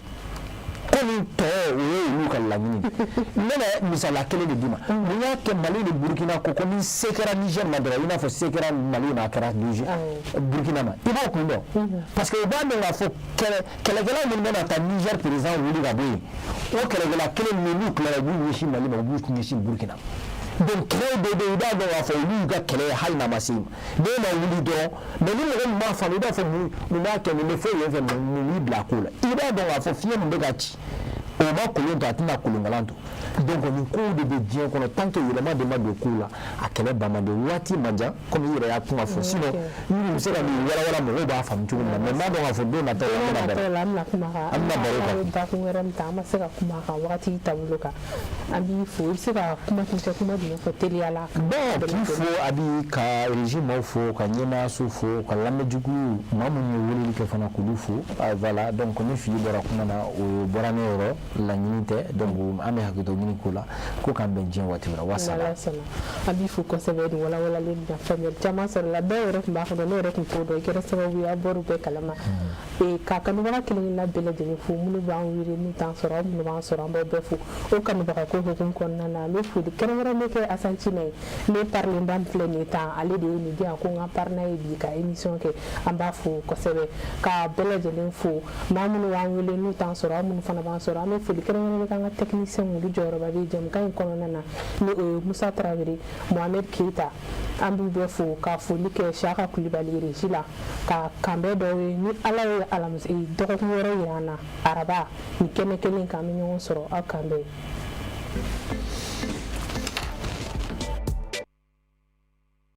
ko nin tɔ o ye olu ka laɲini de n bɛna misaliya kelen de d'i ma mun y'a kɛ Mali ni Burkina ko ni se kɛra Niger ma dɔrɔn i n'a fɔ se kɛra Mali n'a kɛra Burkina ma i b'o kun dɔn parce que u b'a dɔn k'a fɔ kɛlɛkɛla minnu bɛna taa Niger président wuli ka bɔ yen o kɛlɛkɛla kelen min n'u tilara u b'u ɲɛsin Mali ma u b'u ɲɛsin Burkina donc kɛlɛw dɔw bɛ yen i b'a dɔn k'a fɔ olu y'u ka kɛlɛ ye hali n'a ma se ma n'e ma wuli dɔrɔn mais ni mɔgɔ min b'a faamu i b'a fɔ mun b'a kɛ nin bɛ foyi yen fɛ mun y'i bila a ko la i b'a dɔn k'a fɔ fiɲɛ min bɛ ka ci o ma kolon to a tɛna kolonkalan to donc nin kow de bɛ diɲɛ kɔnɔ tant que yɛlɛma de ma don kow la a kɛlɛ ban man di waati man jan comme i yɛrɛ y'a kuma fɔ sinon minnu bɛ se ka nin walawala mɔgɔw b'a faamu cogo min na mais n b'a dɔn k'a fɔ don nataw la an bɛna baro kan bakun wɛrɛ min ta an ma se ka kuma kan wagati taabolo kan an b'i fo i bɛ se ka kuma kuncɛ kuma jumɛn fɔ teliya la bon k'i fo a b'i ka régime fo ka ɲɛmaayaso fo ka lamɛnjugu maa minnu ye weleli kɛ fana k'olu fo voilà donc ni fili bɔra kuma na o bɔra ne yɔrɔ laɲini tɛ donc an bɛ hakili to ɲini ko la ko k'an bɛn diɲɛ waati min na wasala an b'i fo kosɛbɛ nin walawalalen na faamuyali caman sɔrɔla dɔw yɛrɛ tun b'a fɔ ne yɛrɛ tun t'o dɔn i kɛra sababu ye a bɔr'u bɛɛ kalama ka kanubaga kelen-kelenna bɛɛ lajɛlen fo minnu b'an wele n'u t'an sɔrɔ minnu b'an sɔrɔ an b'aw bɛɛ fo o kanubaga ko hukumu kɔnɔna na an bɛ foli kɛrɛnkɛrɛn bɛ kɛ Asan Cina ye ne parlenba min filɛ nin ye tan ale de ye nin di yan ko n ka partenaire ye bi ka émission kɛ an b'a fo kosɛbɛ ka bɛɛ lajɛlen fo maa minnu b'an wele n'u t'an sɔrɔ an minnu fana b'an sɔrɔ an bɛ foli kɛrɛnkɛrɛn kɛ an ka technicien olu jɔyɔrɔba bɛ jɛmukan in kɔnɔna na ni o ye Musa Tarawele Mohamed Keita an b'u bɛɛ fo ka foli kɛ Saka Kulibali régie la ka kanbɛ dɔw ye ni Ala ye alamisa dɔgɔkun wɛrɛ yira an na araba ni kɛnɛ kelen kan an bɛ ɲɔgɔn sɔrɔ aw kanbɛ